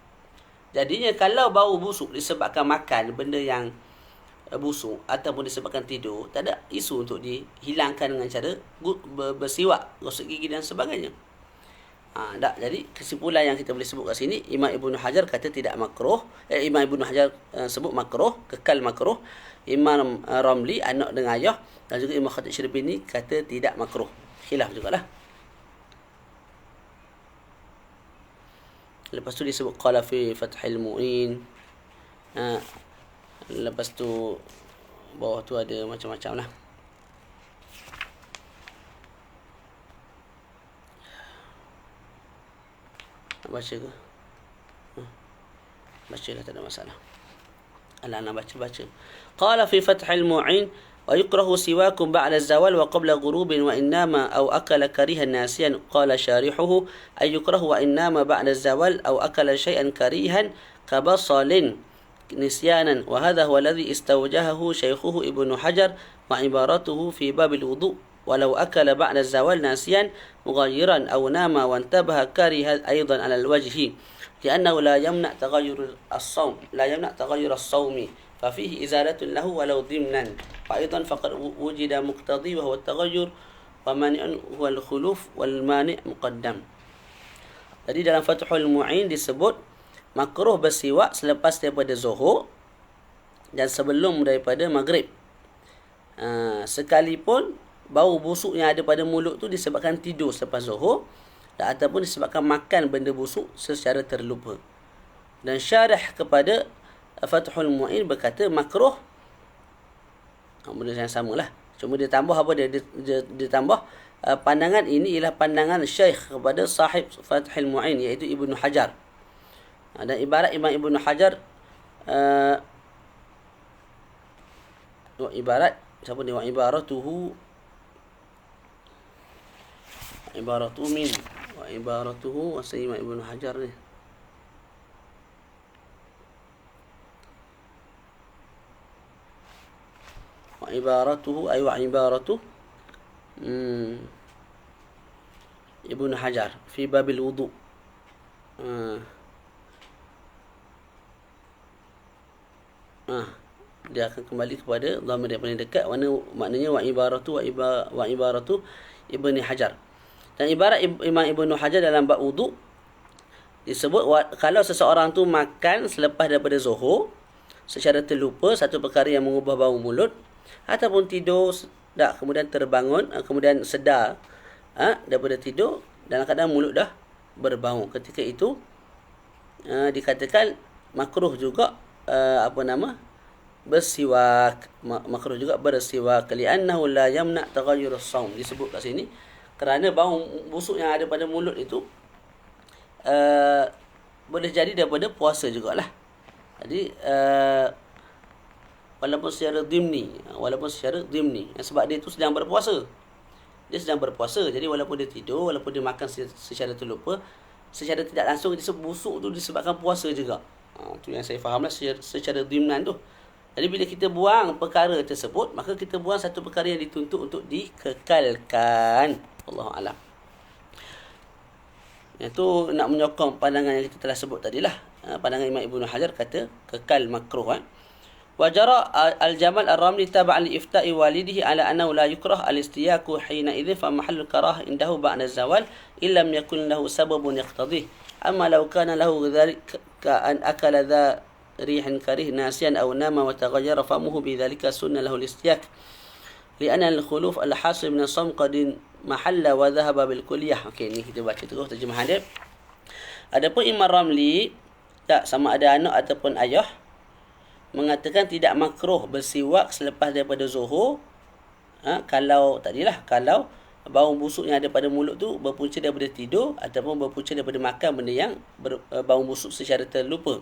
A: Jadinya kalau bau busuk disebabkan makan benda yang busuk ataupun disebabkan tidur, tak ada isu untuk dihilangkan dengan cara bersiwak, gosok gigi dan sebagainya. Tak. Jadi kesimpulan yang kita boleh sebut kat sini, Imam Ibnu Hajar kata tidak makruh. Imam Ibnu Hajar sebut makruh, kekal makruh. Imam Ramli, anak dengan ayah, dan juga Imam Khatib Syirbini kata tidak makruh. Khilaf jugalah. Lepas tu disebut qala fi Fathil Mu'in. Lepas tu bawah tu ada macam-macam lah. Nak baca ke? Bacalah, tak ada masalah. Nak baca. Qala fi Fathil Mu'in wa yukrahu siwakum ba'da az-zawal wa qabla ghurubin wa innama aw akala karihan nasiyan. Qala syarihuhu ay yukrahu wa innama ba'da az-zawal aw akala shay'an karihan kabasalin nisyanan wa hadha huwa alladhi istawjahahu shaykhuhu Ibnu Hajar wa ibaratuhu fi bab al-wudu' walau akala ba'da az-zawal nasiyan mughayyiran aw nama wa intabaha karihan aidan 'ala al-wajhi li'annahu la yamna' taghayyur as-sawm ففيه إزالة له ولو ضمنا فأيضا فقد وجد مقتضي وهو التغير ومانع هو الخلوف والمانع مقدم. Jadi dalam Fathul Mu'in disebut makruh bersiwak selepas daripada zuhur dan sebelum daripada maghrib. Sekalipun bau busuk yang ada pada mulut tu disebabkan tidur selepas zuhur ataupun disebabkan makan benda busuk secara terlupa. Dan syarah kepada Fathul Mu'in berkata makruh benda yang samalah, cuma dia tambah apa, dia tambah pandangan ini ialah pandangan syekh kepada sahib Fathul Mu'in iaitu Ibnu Hajar. Dan ibarat Imam Ibnu Hajar ibarat siapa ni, ibaratuhu min ibaratuhu asal Imam Ibnu Hajar ni ibaratuhu ay wa ibaratu Ibnu Hajar fi babil wudu. Dia akan kembali kepada dhamir yang paling dekat, maknanya wa ibaratu wa ibaratu Ibnu Hajar. Dan ibarat Imam Ibnu Hajar dalam bab wudu disebut kalau seseorang tu makan selepas daripada zuhur secara terlupa satu perkara yang mengubah bau mulut, ataupun tidur kemudian terbangun, kemudian sedar daripada tidur dalam keadaan mulut dah berbau, ketika itu dikatakan makruh juga bersiwak. Makruh juga bersiwak li'annahu la yamna' taghayyur as-sawm. Disebut kat sini kerana bau busuk yang ada pada mulut itu boleh jadi daripada puasa jugalah. Jadi walaupun secara dimni, sebab dia tu sedang berpuasa. Dia sedang berpuasa. Jadi walaupun dia tidur, walaupun dia makan secara terlupa, secara tidak langsung disebut busuk tu disebabkan puasa juga. Tu yang saya fahamlah secara dimnan tu. Jadi bila kita buang perkara tersebut, maka kita buang satu perkara yang dituntut untuk dikekalkan. Wallahu a'lam. Yang tu nak menyokong pandangan yang kita telah sebut tadilah. Pandangan Imam Ibnu Hajar kata kekal makruh. Wajara al-Jamal ar-Ramli tab'an li ifta'i walidihi ala annahu la yukrah al-istiyaku hina idhin fa mahallul karah indahu ba'da zawal illam yakun lahu sababun yaqtadih. Amma law kana lahu dhalika ka an akala dha rihan karih nasiyan aw nama wa taghayyara famuhu bidzalika sunnah lahu al-istiyak. Li'anna al-khuluf al-hasil min as-sawm qad mahalla wa dhahaba bil kulliyah. Okey, ni kita baca terus terjemahan dia. Adapun Imam Ramli tak sama ada anak ataupun ayah mengatakan tidak makruh bersiwak selepas daripada zuhur. Kalau bau busuk yang ada pada mulut tu berpunca daripada tidur ataupun berpunca daripada makan benda yang bau busuk secara terlupa.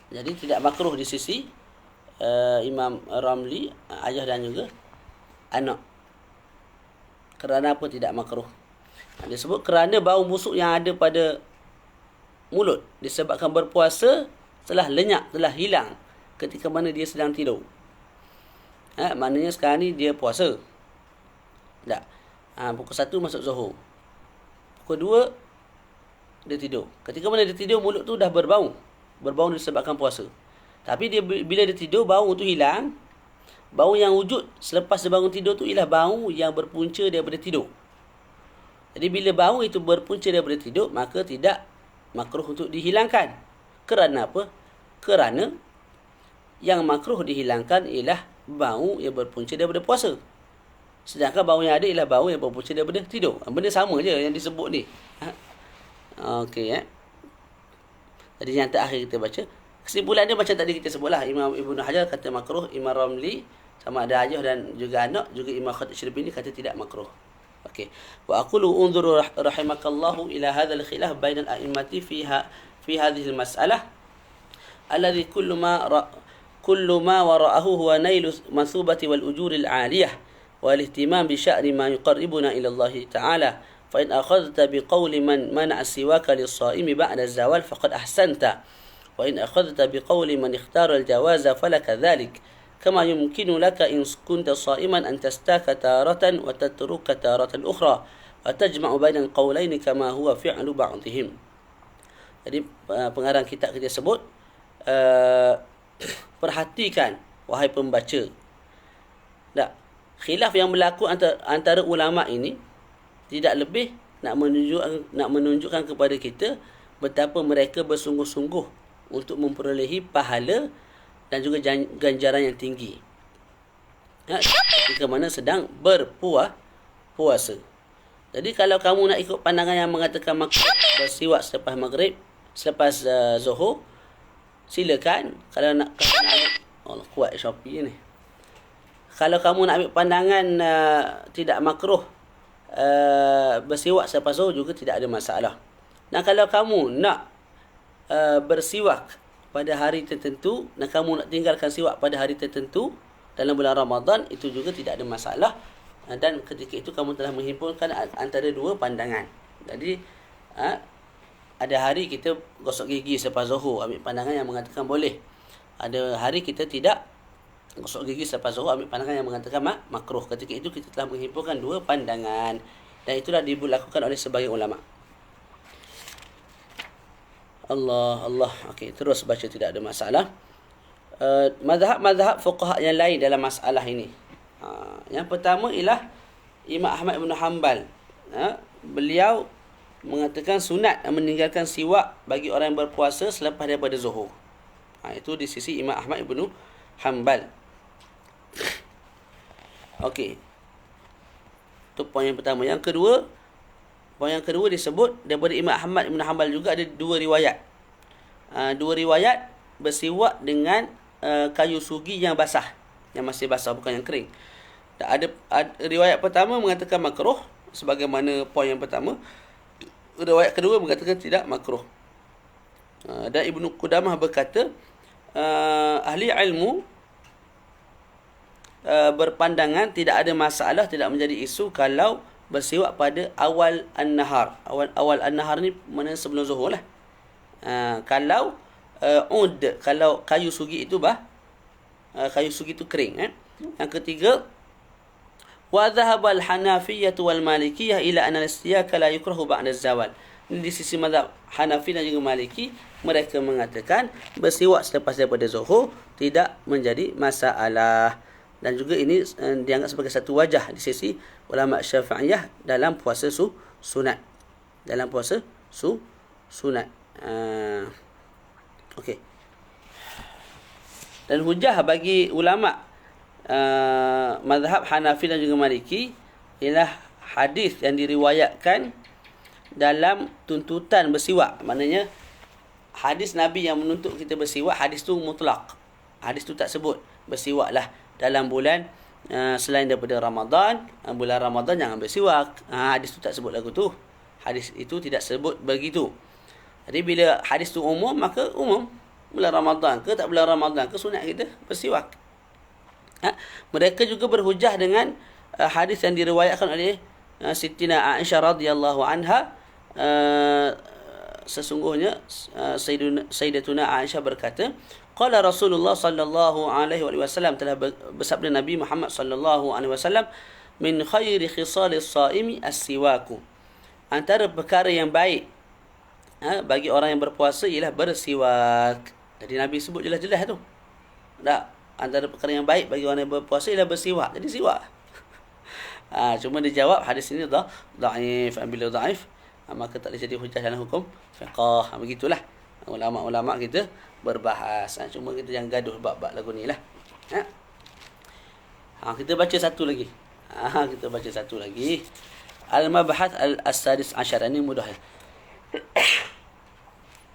A: Jadi tidak makruh di sisi Imam Ramli, ayah dan juga anak. Kerana apa tidak makruh? Dia sebut kerana bau busuk yang ada pada mulut disebabkan berpuasa telah lenyap, telah hilang ketika mana dia sedang tidur. Maknanya sekarang ni dia puasa. Tak. Pukul 1 masuk zuhur. Pukul 2 dia tidur. Ketika mana dia tidur, mulut tu dah berbau. Berbau disebabkan puasa. Tapi dia bila dia tidur, bau tu hilang. Bau yang wujud selepas dia bangun tidur tu ialah bau yang berpunca daripada tidur. Jadi bila bau itu berpunca daripada tidur, maka tidak makruh untuk dihilangkan. Kerana apa? Kerana yang makruh dihilangkan ialah bau yang berpunca daripada puasa. Sedangkan bau yang ada ialah bau yang berpunca daripada tidur. Benda sama je yang disebut ni. Okey. Jadi yang terakhir kita baca. Kesimpulan dia macam tadi kita sebutlah. Imam Ibnu Hajar kata makruh. Imam Ramli sama ada ayah dan juga anak. Juga Imam Khatib Syarbini kata tidak makruh. Okey. Wa aqulu unzuru rahimakallahu ila hadzal khilaf bainal a'immati fi hadhihi al-mas'alah alladhi kullu ma wara'ahu huwa nailu masubati wal ujuri al-'aliyah wal ihtimam bi sya'ri ma yuqarribuna ila Allah ta'ala. Fa in akhadhta bi qawli man mana'a siwaka lis-sha'imi ba'da az-zawal faqad ahsanta. وإن أخذت بقول من اختار الجواز فلك ذلك كما يمكن لك إن كنت صائما أن تستاك تارة وتترك تارة أخرى وتجمع بين القولين كما هو فعل بعضهم. Jadi pengarang kitab kita sebut perhatikan wahai pembaca. Tak, khilaf yang berlaku antara ulama ini tidak lebih nak menunjukkan kepada kita betapa mereka bersungguh-sungguh untuk memperolehi pahala dan juga ganjaran yang tinggi. Ketika mana sedang berpuasa. Jadi kalau kamu nak ikut pandangan yang mengatakan makruh bersiwak selepas maghrib, selepas zuhur, silakan. Kalau nak Allah kuat Shopee ni. Kalau kamu nak ambil pandangan tidak makruh bersiwak selepas zuhur juga tidak ada masalah. Dan kalau kamu nak bersiwak pada hari tertentu dan kamu nak tinggalkan siwak pada hari tertentu dalam bulan Ramadan, itu juga tidak ada masalah. Dan ketika itu kamu telah menghimpunkan antara dua pandangan. Jadi ada hari kita gosok gigi selepas zuhur, ambil pandangan yang mengatakan boleh. Ada hari kita tidak gosok gigi selepas zuhur, ambil pandangan yang mengatakan makruh. Ketika itu kita telah menghimpunkan dua pandangan. Dan itulah dilakukan oleh sebagian ulama. Allah. Okey, terus baca, tidak ada masalah. Mazhab fuqaha yang lain dalam masalah ini. Yang pertama ialah Imam Ahmad bin Hanbal. Beliau mengatakan sunat meninggalkan siwak bagi orang yang berpuasa selepas daripada zuhur. Itu di sisi Imam Ahmad bin Hanbal. Okey. Itu poin yang pertama. Poin yang kedua disebut daripada Imam Ahmad bin Hanbal juga ada dua riwayat. Dua riwayat bersiwak dengan kayu sugi yang basah, yang masih basah, bukan yang kering. Ada riwayat pertama mengatakan makruh sebagaimana poin yang pertama. Riwayat kedua mengatakan tidak makruh. Dan Ibnu Qudamah berkata ahli ilmu berpandangan tidak ada masalah, tidak menjadi isu kalau bersiwak pada awal an-nahar. Awal an-nahar ni mana sebelum zuhur lah. Kalau kalau kayu sugi itu kayu sugi itu kering. Yang ketiga, wa dhahaba al-hanafiyyah wal malikiyah ila anna al-istiyaka la yukrahu ba'da az-zawal. Di sisi mazhab Hanafi dan juga Maliki, mereka mengatakan bersiwak selepas daripada zuhur tidak menjadi masalah. Dan juga ini dianggap sebagai satu wajah di sisi ulama Syafi'iyah dalam puasa sunat. Dalam puasa sunat. Okey. Dan hujah bagi ulama mazhab Hanafi dan juga Maliki ialah hadis yang diriwayatkan dalam tuntutan bersiwak. Maknanya hadis Nabi yang menuntut kita bersiwak, hadis tu mutlak. Hadis tu tak sebut bersiwaklah dalam bulan selain daripada Ramadan. Bulan Ramadan jangan bersiwak. Hadis tu tak sebut lagu tu. Hadis itu tidak sebut begitu. Jadi bila hadis tu umum, maka umum. Bulan Ramadan ke tak bulan Ramadan ke, sunat kita bersiwak. Mereka juga berhujah dengan hadis yang diriwayatkan oleh Sittina Aisyah radhiyallahu anha. Sesungguhnya Sayyidatuna Aisyah berkata, qala Rasulullah sallallahu alaihi wasallam, telah bersabda Nabi Muhammad sallallahu alaihi wasallam, min khairi khisalis saimi as-siwaku. Antara perkara yang baik bagi orang yang berpuasa ialah bersiwak. Jadi Nabi sebut jelas-jelas tu. Tak, antara perkara yang baik bagi orang yang berpuasa ialah bersiwak. Jadi siwak. Cuma dia jawab hadis ini dhaif. Bila dhaif, maka tak boleh jadi hujah dalam hukum fiqh. Begitulah ulama-ulama kita berbahas. Cuma kita jangan gaduh bab-bab lagu ni lah. Kita baca satu lagi. Al-mabhath al-sadis ashar. Ini mudah ya.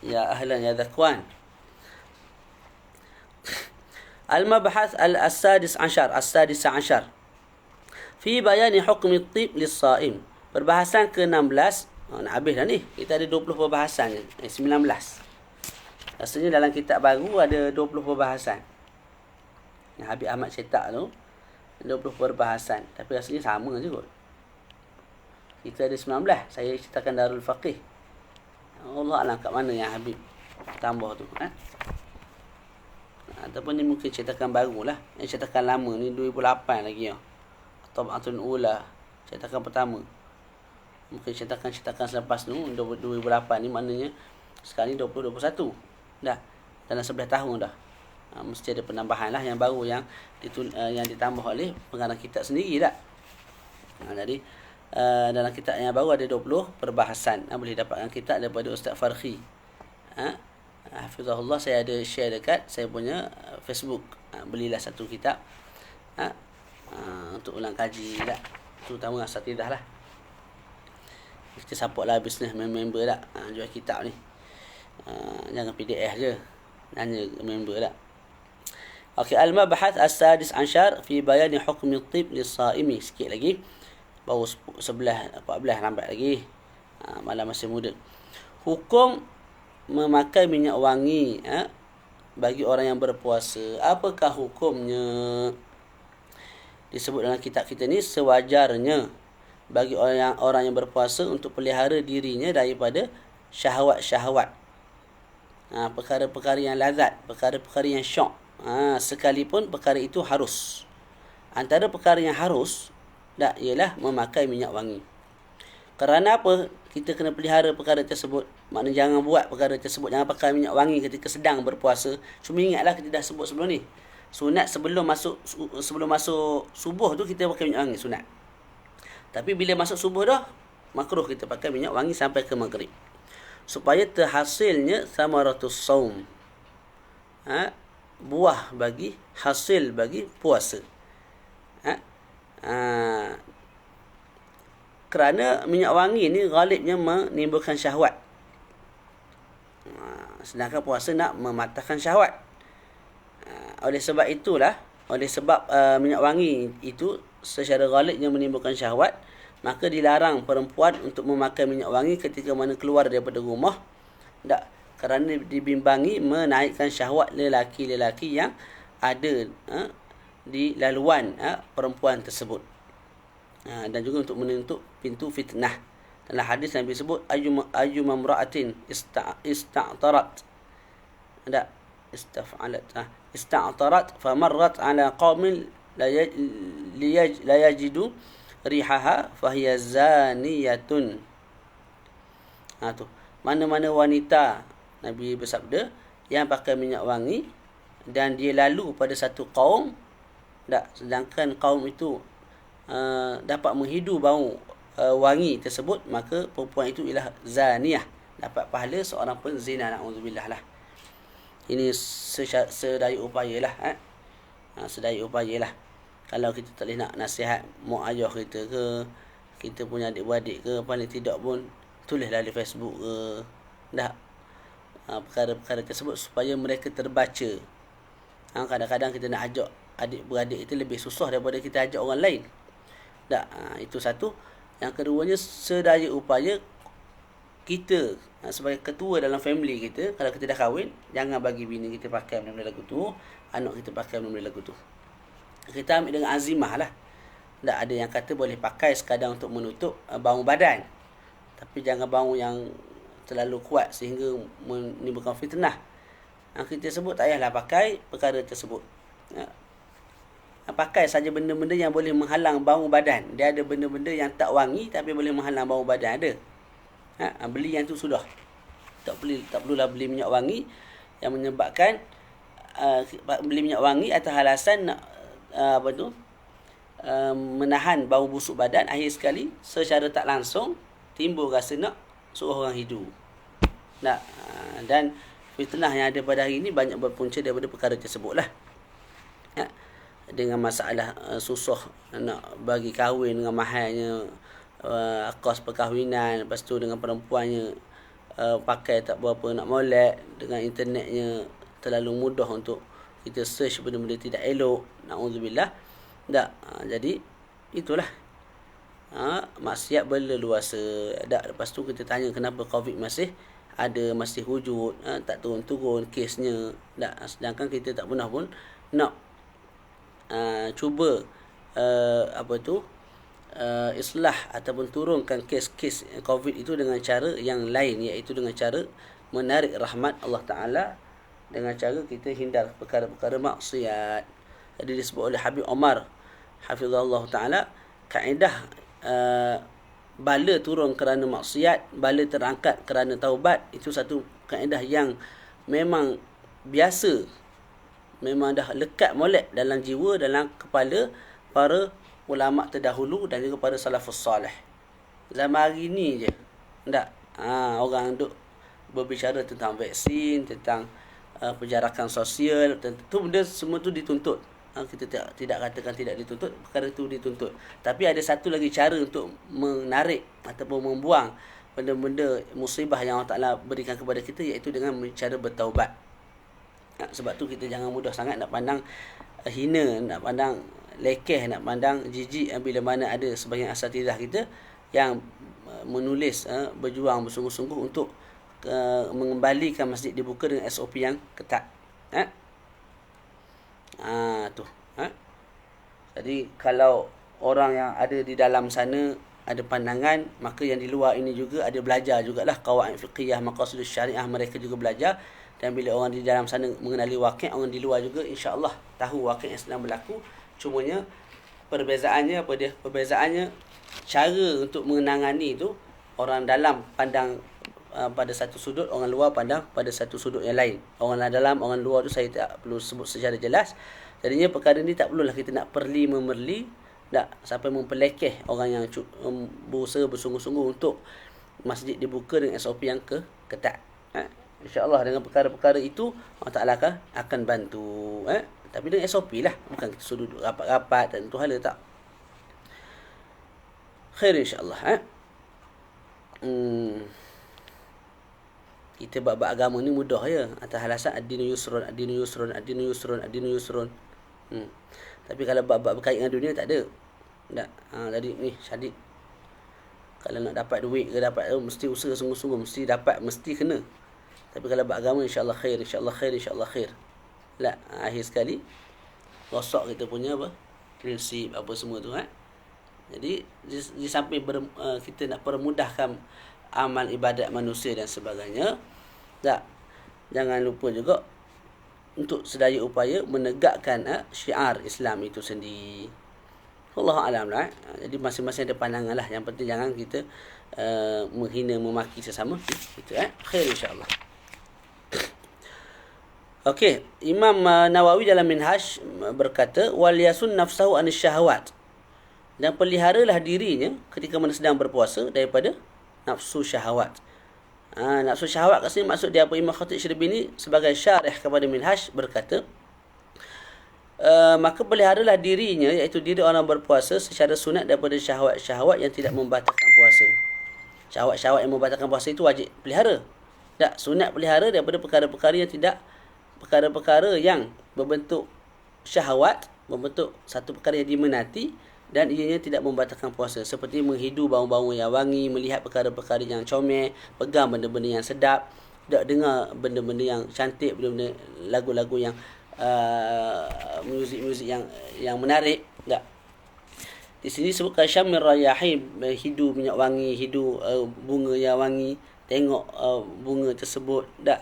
A: Ya ahlan ya dhakwan. Al-mabhath al-sadis ashar. As-sadis ashar. Fi bayani hukmi at-tib lis-saim. Perbahasan ke-16. Nak habis dah ni. Kita ada 20 perbahasan. 19. Rasanya dalam kitab baru ada 20 perbahasan. Yang Habib Ahmad cetak tu 20 perbahasan. Tapi rasanya sama je kot. Kita ada 19. Saya ceritakan Darul Faqih. Allah alam kat mana yang Habib tambah tu. Ataupun ni mungkin cetakan baru lah. Yang cetakan lama ni 2008 lagi ya. Tab'atun ula. Cetakan pertama. Mungkin cetakan selepas tu 2008 ni, maknanya sekarang ni 2021 dah, dalam 11 tahun dah. Mesti ada penambahan lah yang baru yang ditambah oleh pengarang kitab sendiri tak. Jadi dalam kitab yang baru ada 20 perbahasan. Boleh dapatkan kitab daripada Ustaz Farhi. Hafizahullah, saya ada share dekat saya punya Facebook. Belilah satu kitab untuk ulang kaji lah, terutama asatidah lah. Kita support lah bisnes member tak. Jual kitab ni. Jangan PDF je. Nanya member tak. Okey, al-mabhath as-sadis ashar fi bayani hukmi at-tib lis-saimi. Sikit lagi. Baru 11, 14 lambat lagi. Malam masih muda. Hukum memakai minyak wangi bagi orang yang berpuasa. Apakah hukumnya? Disebut dalam kitab kita ni, sewajarnya bagi orang yang berpuasa untuk pelihara dirinya daripada syahwat-syahwat. Perkara-perkara yang lazat, perkara-perkara yang syok. Sekalipun perkara itu harus. Antara perkara yang harus ialah memakai minyak wangi. Kerana apa kita kena pelihara perkara tersebut? Maknanya jangan buat perkara tersebut, jangan pakai minyak wangi ketika sedang berpuasa. Cuma ingatlah, kita dah sebut sebelum ni, sunat sebelum masuk subuh tu kita pakai minyak wangi, sunat. Tapi bila masuk subuh dah, makruh kita pakai minyak wangi sampai ke maghrib. Supaya terhasilnya samaratus saum. Buah bagi, hasil bagi puasa. Kerana minyak wangi ni ghalibnya menimbulkan syahwat. Sedangkan puasa nak mematahkan syahwat. Oleh sebab minyak wangi itu secara ghalibnya menimbulkan syahwat, maka dilarang perempuan untuk memakai minyak wangi ketika mana keluar daripada rumah. Tak, kerana dibimbangi menaikkan syahwat lelaki-lelaki yang ada di laluan perempuan tersebut. Dan juga untuk menutup pintu fitnah. Dalam hadis Nabi sebut ayyuma imra'atin ista'tarat ista'tarat famarrat ala qaumin la yajidu rihaha fahiya zaniyatun. Tu mana-mana wanita, Nabi bersabda, yang pakai minyak wangi dan dia lalu pada satu kaum, sedangkan kaum itu dapat menghidu bau wangi tersebut, maka perempuan itu ialah zaniyah, dapat pahala seorang penzina. Na'udzubillah lah. Ini sedaya upaya lah. Sedaya upaya lah. Kalau kita tak boleh nak nasihat mak ayah kita ke, kita punya adik-beradik ke, paling tidak pun tulislah di Facebook ke, perkara-perkara tersebut supaya mereka terbaca. Kadang-kadang kita nak ajak adik-beradik itu lebih susah daripada kita ajak orang lain. Itu satu. Yang keduanya, sedaya upaya kita sebagai ketua dalam family kita, kalau kita dah kahwin, jangan bagi bini kita pakai benda-benda lagu tu, anak kita pakai benda-benda lagu tu. Kita ambil dengan azimah lah. Ada yang kata boleh pakai sekadar untuk menutup bau badan, tapi jangan bau yang terlalu kuat sehingga menimbulkan fitnah. Kita sebut tak payahlah pakai perkara tersebut. Pakai saja benda-benda yang boleh menghalang bau badan. Dia ada benda-benda yang tak wangi tapi boleh menghalang bau badan, ada. Beli yang tu sudah. Tak perlulah beli minyak wangi yang menyebabkan beli minyak wangi atas alasan nak menahan bau busuk badan. Akhir sekali secara tak langsung timbul rasa nak suruh orang hidu. Dan fitnah yang ada pada hari ini banyak berpunca daripada perkara tersebut lah. Dengan masalah susah nak bagi kahwin dengan mahalnya, kos perkahwinan, lepas tu dengan perempuannya pakai tak berapa nak molek, dengan internetnya terlalu mudah untuk kita search benda-benda tidak elok. Na'udzubillah. Jadi itulah maksiat berleluasa. Lepas tu kita tanya kenapa COVID masih ada, masih wujud, tak turun-turun kesnya. Sedangkan kita tak pernah pun nak cuba islah ataupun turunkan kes-kes COVID itu dengan cara yang lain, iaitu dengan cara menarik rahmat Allah Ta'ala, dengan cara kita hindar perkara-perkara maksiat. Jadi disebut oleh Habib Omar hafizahullah Ta'ala, kaedah bala turun kerana maksiat, bala terangkat kerana taubat, itu satu kaedah yang memang biasa, memang dah lekat molek dalam jiwa, dalam kepala para ulama terdahulu dan juga para salafus salih. Zaman hari ni je orang duk berbicara tentang vaksin, tentang penjarakan sosial, tentu benda semua tu dituntut. Kita tidak katakan tidak dituntut, perkara itu dituntut. Tapi ada satu lagi cara untuk menarik ataupun membuang benda-benda musibah yang Allah Ta'ala berikan kepada kita, iaitu dengan cara bertaubat. Sebab tu kita jangan mudah sangat nak pandang hina, nak pandang lekeh, nak pandang jijik bila mana ada sebahagian asatidzah kita yang menulis berjuang bersungguh-sungguh untuk mengembalikan masjid dibuka dengan SOP yang ketat. Jadi kalau orang yang ada di dalam sana ada pandangan, maka yang di luar ini juga ada belajar jugalah qawaid fiqhiyah, maqasidus syariah, mereka juga belajar. Dan bila orang di dalam sana mengenali waqi', orang di luar juga insya-Allah tahu waqi' yang sedang berlaku. Cumanya perbezaannya apa dia? Perbezaannya cara untuk menangani itu, orang dalam pandang pada satu sudut, orang luar pandang pada satu sudut yang lain. Orang dalam, orang luar tu saya tak perlu sebut secara jelas. Jadinya perkara ni tak perlulah kita nak perli-memerli, sampai mempelekeh orang yang berusaha bersungguh-sungguh untuk masjid dibuka dengan SOP yang ketat. InsyaAllah dengan perkara-perkara itu Allah Ta'ala akan bantu. Tapi dengan SOP lah, bukan kita suruh duduk rapat-rapat dan tu hala, tak. Khair insyaAllah. Kita bab agama ni mudah ya, atas alasan ad-dinu yusrun, ad-dinu yusrun, ad-dinu yusrun, ad-dinu yusrun. Tapi kalau bab-bab berkait dengan dunia tak ada. Jadi ni Syadid, kalau nak dapat duit ke dapat mesti usaha sungguh-sungguh, mesti dapat, mesti kena. Tapi kalau beragama insya-Allah khair, insya-Allah khair, insya-Allah khair. La, akhir sekali rosak kita punya apa? Prinsip apa semua tu Jadi di samping kita nak permudahkan amal ibadat manusia dan sebagainya, tak, jangan lupa juga untuk sedaya upaya menegakkan syiar Islam itu sendiri. Allah alam lah. Jadi masing-masing ada pandangan lah. Yang penting jangan kita menghina, memaki sesama kita. Khair insya-Allah. Okey, Imam Nawawi dalam Minhaj berkata, wal yasun nafsahu anis syahwat. Dan peliharalah dirinya ketika mana sedang berpuasa daripada nafsu syahwat. Nafsu syahwat kat sini maksud dia apa? Imam Khatib Syarbini sebagai syarih kepada Minhaj berkata, maka peliharalah dirinya, iaitu diri orang berpuasa secara sunat daripada syahwat-syahwat yang tidak membatalkan puasa. Syahwat-syahwat yang membatalkan puasa itu wajib pelihara. Tak, sunat pelihara daripada perkara-perkara yang tidak, perkara-perkara yang berbentuk syahwat, berbentuk satu perkara yang diminati dan ianya tidak membatalkan puasa, seperti menghidu bau-bau yang wangi, melihat perkara-perkara yang comel, pegang benda-benda yang sedap, tak dengar benda-benda yang cantik, benda-benda lagu-lagu yang muzik-muzik yang menarik. Tak. Di sini sebutkan syamir rayahin, hidu minyak wangi, hidu bunga yang wangi, tengok bunga tersebut. Tak.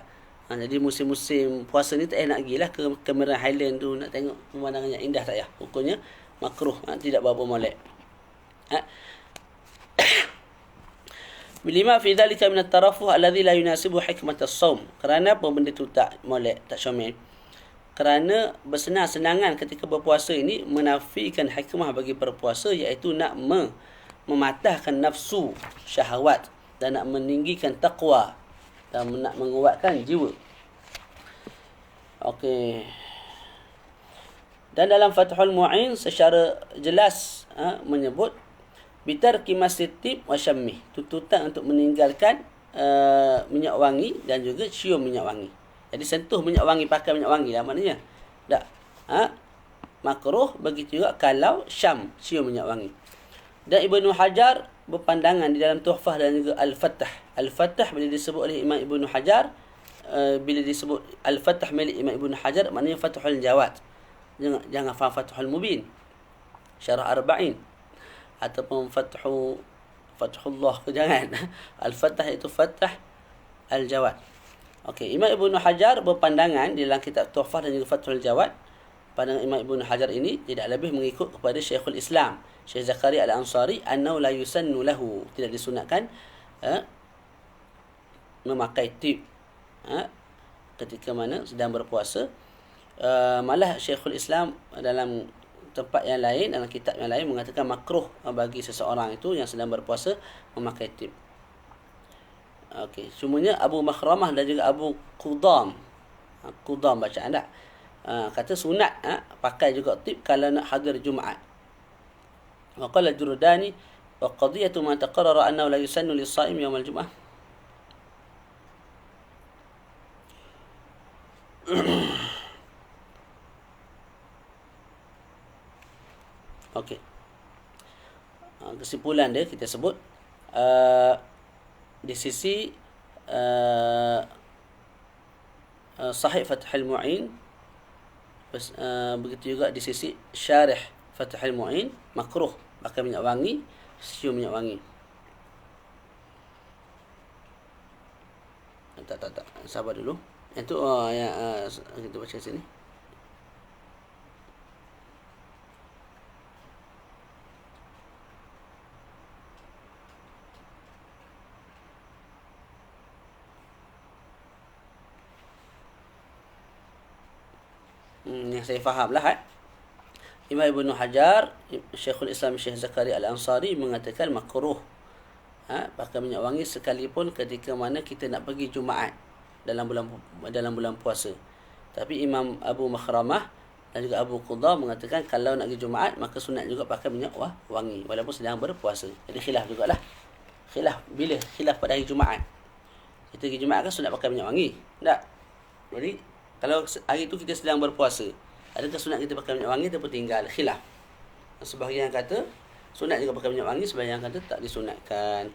A: Jadi musim-musim puasa ni tak nak pergi lah ke Cameron Highland tu nak tengok pemandangan yang indah, tak payah. Hukumnya makruh, tidak berapa molek. Bilima fi dhalika min at-tarafuh alladhi la yunasibu hikmat as-shaum. Kerana apa benda tu tak molek, tak syamil? Kerana bersenang-senangan ketika berpuasa ini menafikan hikmah bagi berpuasa, iaitu nak mematahkan nafsu syahwat dan nak meninggikan taqwa dan nak menguatkan jiwa. Okey. Dan dalam Fathul Mu'in secara jelas menyebut bitarki masitib wa syammih, tuntutan untuk meninggalkan minyak wangi dan juga cium minyak wangi. Jadi sentuh minyak wangi, pakai minyak wangi lah maknanya. Tak. Makruh, begitu juga kalau syam, cium minyak wangi. Dan Ibnu Hajar berpandangan di dalam Tuhfah dan juga Al-Fathah. Al-Fathah bila disebut oleh Imam Ibnu Hajar, bila disebut Al-Fathah milik Imam Ibnu Hajar, maknanya Fathul Jawad. Jangan faham Fathul Mubin, Syarah Arba'in, ataupun Fathullah, jangan. Al-Fathah itu Fathah Al-Jawad. Okey, Imam Ibnu Hajar berpandangan di dalam kitab Tuhfah dan juga Fathul Jawad, pandangan Imam Ibnu Hajar ini tidak lebih mengikut kepada Syekhul Islam Syekh Zakaria Al-Ansari, annahu la yusannu lahu, tidak disunatkan memakai tip ketika mana sedang berpuasa. Malah Syekhul Islam dalam tempat yang lain, dalam kitab yang lain mengatakan makruh bagi seseorang itu yang sedang berpuasa memakai tip. Okey, semuanya Abu Makhramah dan juga Abu Qudam bacaan tak? Kata sunat pakai juga tip kalau nak hadir Jumaat. Wa qala Jurdani wa qadiyatu ma taqarrara annahu la yusannu lis-sha'im yawm al-jum'ah. Okey. Kesimpulan dia kita sebut di sisi Sahih Fathul Mu'in, begitu juga di sisi Syarih Fathul Mu'in, makruh pakai minyak wangi, cium minyak wangi. Tak, sabar dulu. Yang tu kita baca sini. Yang saya faham lah Imam Ibnu Hajar, Syekhul Islam Syekh Zakaria Al-Ansari mengatakan makruh pakai minyak wangi sekalipun ketika mana kita nak pergi Jumaat dalam bulan puasa. Tapi Imam Abu Makhramah dan juga Abu Qudam mengatakan kalau nak pergi Jumaat maka sunat juga pakai minyak wangi walaupun sedang berpuasa. Jadi khilaf jugalah. Bila khilaf pada hari Jumaat. Kita pergi Jumaat kan sunat pakai minyak wangi. Tak. Jadi kalau hari itu kita sedang berpuasa, adakah sunat kita pakai minyak wangi ataupun tinggal? Khilaf. Sebahagian kata sunat juga pakai minyak wangi, sebahagian kata tak disunatkan.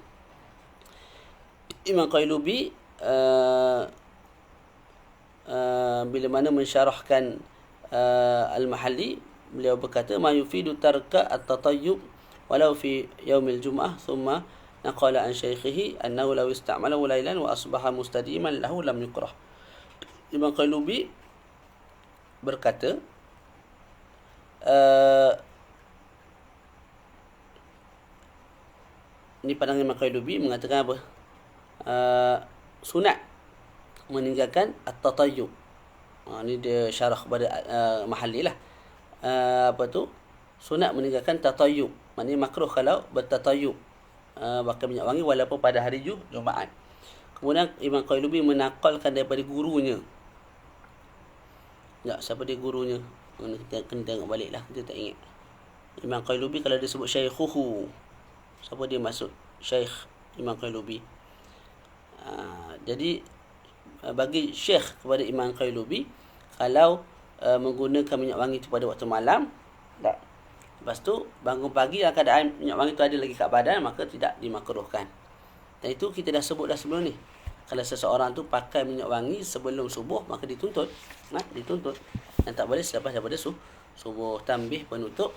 A: Imam Qailubi bila mana mensyarahkan Al-Mahalli, beliau berkata ma yufidu tarka at-tatayyub walau fi yaumil jum'ah thumma naqala an syaikhihi annahu law ista'malahu laylan wa asbaha mustadiman lahu lam yukrah. Imam Qaylubi berkata ini pandangan Imam Qaylubi mengatakan apa? Sunat meninggalkan at-tatayyub. Ini dia syarah kepada Mahalli lah. Apa tu? Sunat meninggalkan tatayyub. Maknanya makruh kalau bertatayyub, bakar minyak wangi walaupun pada hari Jumaat. Kemudian Imam Qaylubi menakalkan daripada gurunya. Tak, siapa dia gurunya? Kita kena tengok balik lah, kita tak ingat. Imam Qaylubi kalau dia sebut syaikhuhu, siapa dia maksud? Syaikh Imam Qaylubi. Jadi bagi syekh kepada Imam Qaylubi, kalau menggunakan minyak wangi itu pada waktu malam, tak. Lepas tu bangun pagi dalam keadaan minyak wangi itu ada lagi kat badan, maka tidak dimakruhkan. Dan itu kita dah sebut dah sebelum ni. Kalau seseorang tu pakai minyak wangi sebelum subuh, maka dituntut. Dituntut. Dan tak boleh selepas daripada subuh. Tambih penutup,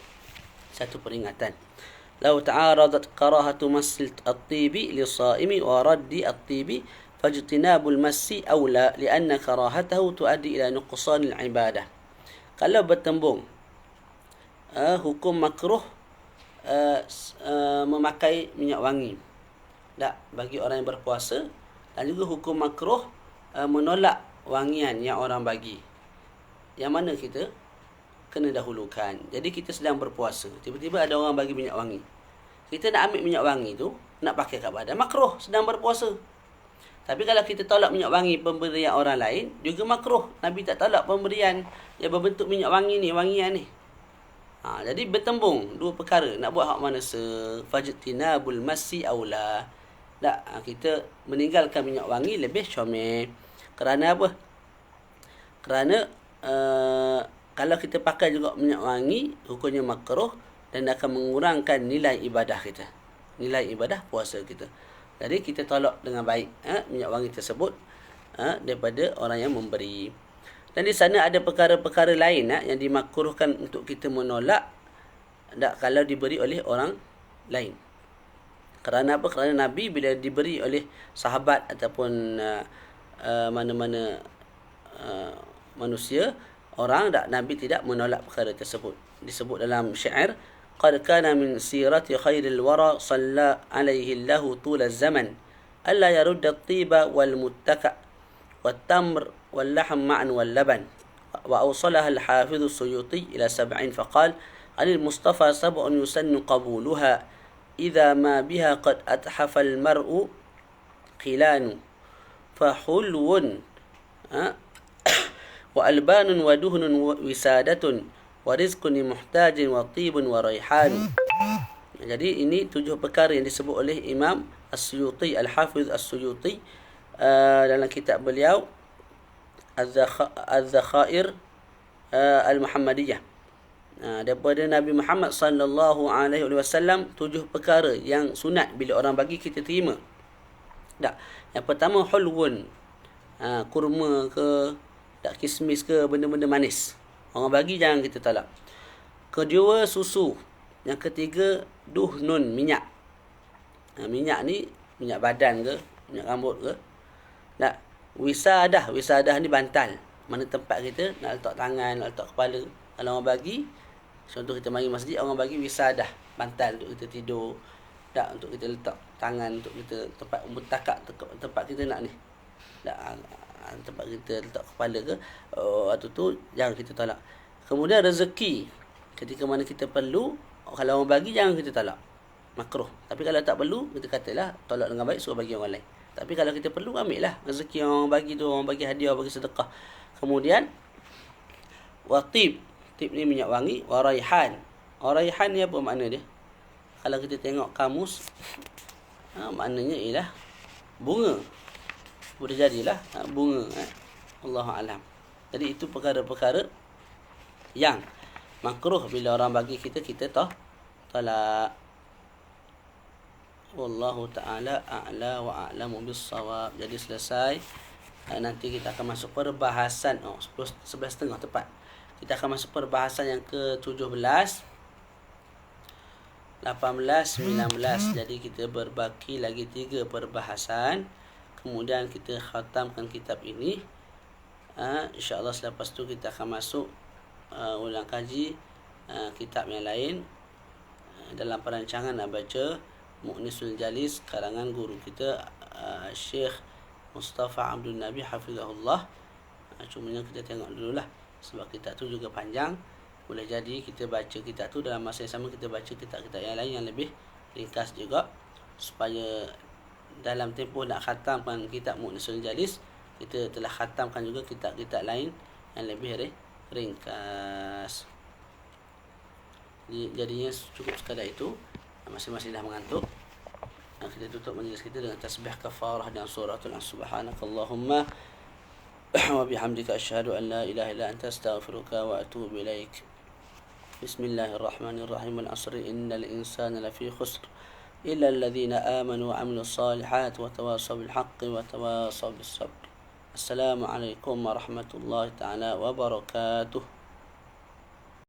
A: satu peringatan. Lau ta'aradat karahatu masil at-tibi li-saimi wa raddi at-tibi fajtinabul massi awla lianna karahatahu tuaddi ila nuqsanil ibadah. Kalau bertembung hukum makruh memakai minyak wangi, tak, bagi orang yang berpuasa, dan juga hukum makruh menolak wangian yang orang bagi. Yang mana kita kena dahulukan? Jadi kita sedang berpuasa, tiba-tiba ada orang bagi minyak wangi, kita nak ambil minyak wangi tu, nak pakai kat badan, makruh sedang berpuasa. Tapi kalau kita tolak minyak wangi pemberian orang lain, juga makruh. Nabi tak tolak pemberian yang berbentuk minyak wangi ni, wangian ni. Jadi bertembung dua perkara. Nak buat hak mana fajtinabul massi aula. Tak, kita meninggalkan minyak wangi lebih comel. Kerana apa? Kerana kalau kita pakai juga minyak wangi, hukumnya makruh dan akan mengurangkan nilai ibadah kita, nilai ibadah puasa kita. Jadi kita tolak dengan baik minyak wangi tersebut daripada orang yang memberi. Dan di sana ada perkara-perkara lain yang dimakruhkan untuk kita menolak kalau diberi oleh orang lain. Kerana apa? Kerana Nabi bila diberi oleh sahabat ataupun mana-mana manusia, orang, Nabi tidak menolak perkara tersebut. Disebut dalam syair, qad kana min sirati khairil wara salla alaihi Allahu tul az-zaman alla yarudda at-tiba wal muttaka wat tamr wal lahm ma'an wal laban wa awsalaha al-hafiz as-suyuti ila 70 faqala anil mustafa sab'un yusannu qabuluha idza ma biha qad athafa al-mar'u qilanu fahulwun wa albanun wa duhnun wisadatun wa rizqun muhtajin wa tibun wa raihan. Jadi ini 7 perkara yang disebut oleh Imam As-Suyuti, Al-Hafiz As-Suyuti dalam kitab beliau Az-Zakhair Al-Muhammadiyah. Daripada Nabi Muhammad sallallahu alaihi wasallam, 7 perkara yang sunat bila orang bagi kita terima. Tak. Yang pertama hulwun, kurma ke, tak, kismis ke, benda-benda manis. Orang bagi jangan kita tolak. Kedua, susu. Yang ketiga, duhnun, minyak. Minyak ni minyak badan ke, minyak rambut ke. Tak. Wisadah, wisadah ni bantal. Mana tempat kita nak letak tangan, nak letak kepala. Kalau orang bagi, contoh kita mari masjid, orang bagi wisadah, bantal untuk kita tidur. Tak, untuk kita letak tangan, untuk kita tempat mutakak, tempat kita nak ni. Tak, tempat kita letak kepala ke, waktu tu jangan kita tolak. Kemudian rezeki, ketika mana kita perlu, kalau orang bagi jangan kita tolak, makruh. Tapi kalau tak perlu, kita katalah tolak dengan baik, suruh bagi orang lain. Tapi kalau kita perlu, ambil lah rezeki yang orang bagi tu, orang bagi hadiah, bagi sedekah. Kemudian watib, tib ni minyak wangi. Waraihan, raihan ni apa makna dia? Kalau kita tengok kamus, maknanya ialah bunga. Boleh jadilah bunga. Allahu a'lam. Jadi itu perkara-perkara yang makruh bila orang bagi kita tolak. Wallahu ta'ala a'la wa a'lamu bis-shawab. Jadi selesai nanti kita akan masuk perbahasan 11.30 tepat. Kita akan masuk perbahasan yang ke-17, 18, 19. Jadi kita berbaki lagi 3 perbahasan. Kemudian kita khatamkan kitab ini. InsyaAllah selepas tu kita akan masuk ulang kaji kitab yang lain. Dalam perancangan nak baca Mu'nisul Jalis karangan guru kita Syekh Mustafa Abdul Nabi Hafizahullah. Cumanya kita tengok dululah, sebab kitab tu juga panjang. Boleh jadi kita baca kitab tu dalam masa yang sama kita baca kitab-kitab yang lain yang lebih ringkas juga, supaya dalam tempoh nak khatamkan kitab Mu'nisul Jalis, kita telah khatamkan juga kitab-kitab lain yang lebih ringkas. Jadinya cukup sekadar itu. Masing-masing dah mengantuk. Kita tutup majlis kita dengan tasbih kafarah dan suratul subhanakallahumma wa bihamdika asyhadu an la ilaha illa anta astaghfiruka wa atubu ilaik. Bismillahirrahmanirrahim. Al-'asri innal insana lafi khusr illa alladhina amanu wa 'amilus solihat wa tawasaw bil haqqi wa tawasaw bis sabr. Assalamu alaikum warahmatullahi taala wabarakatuh.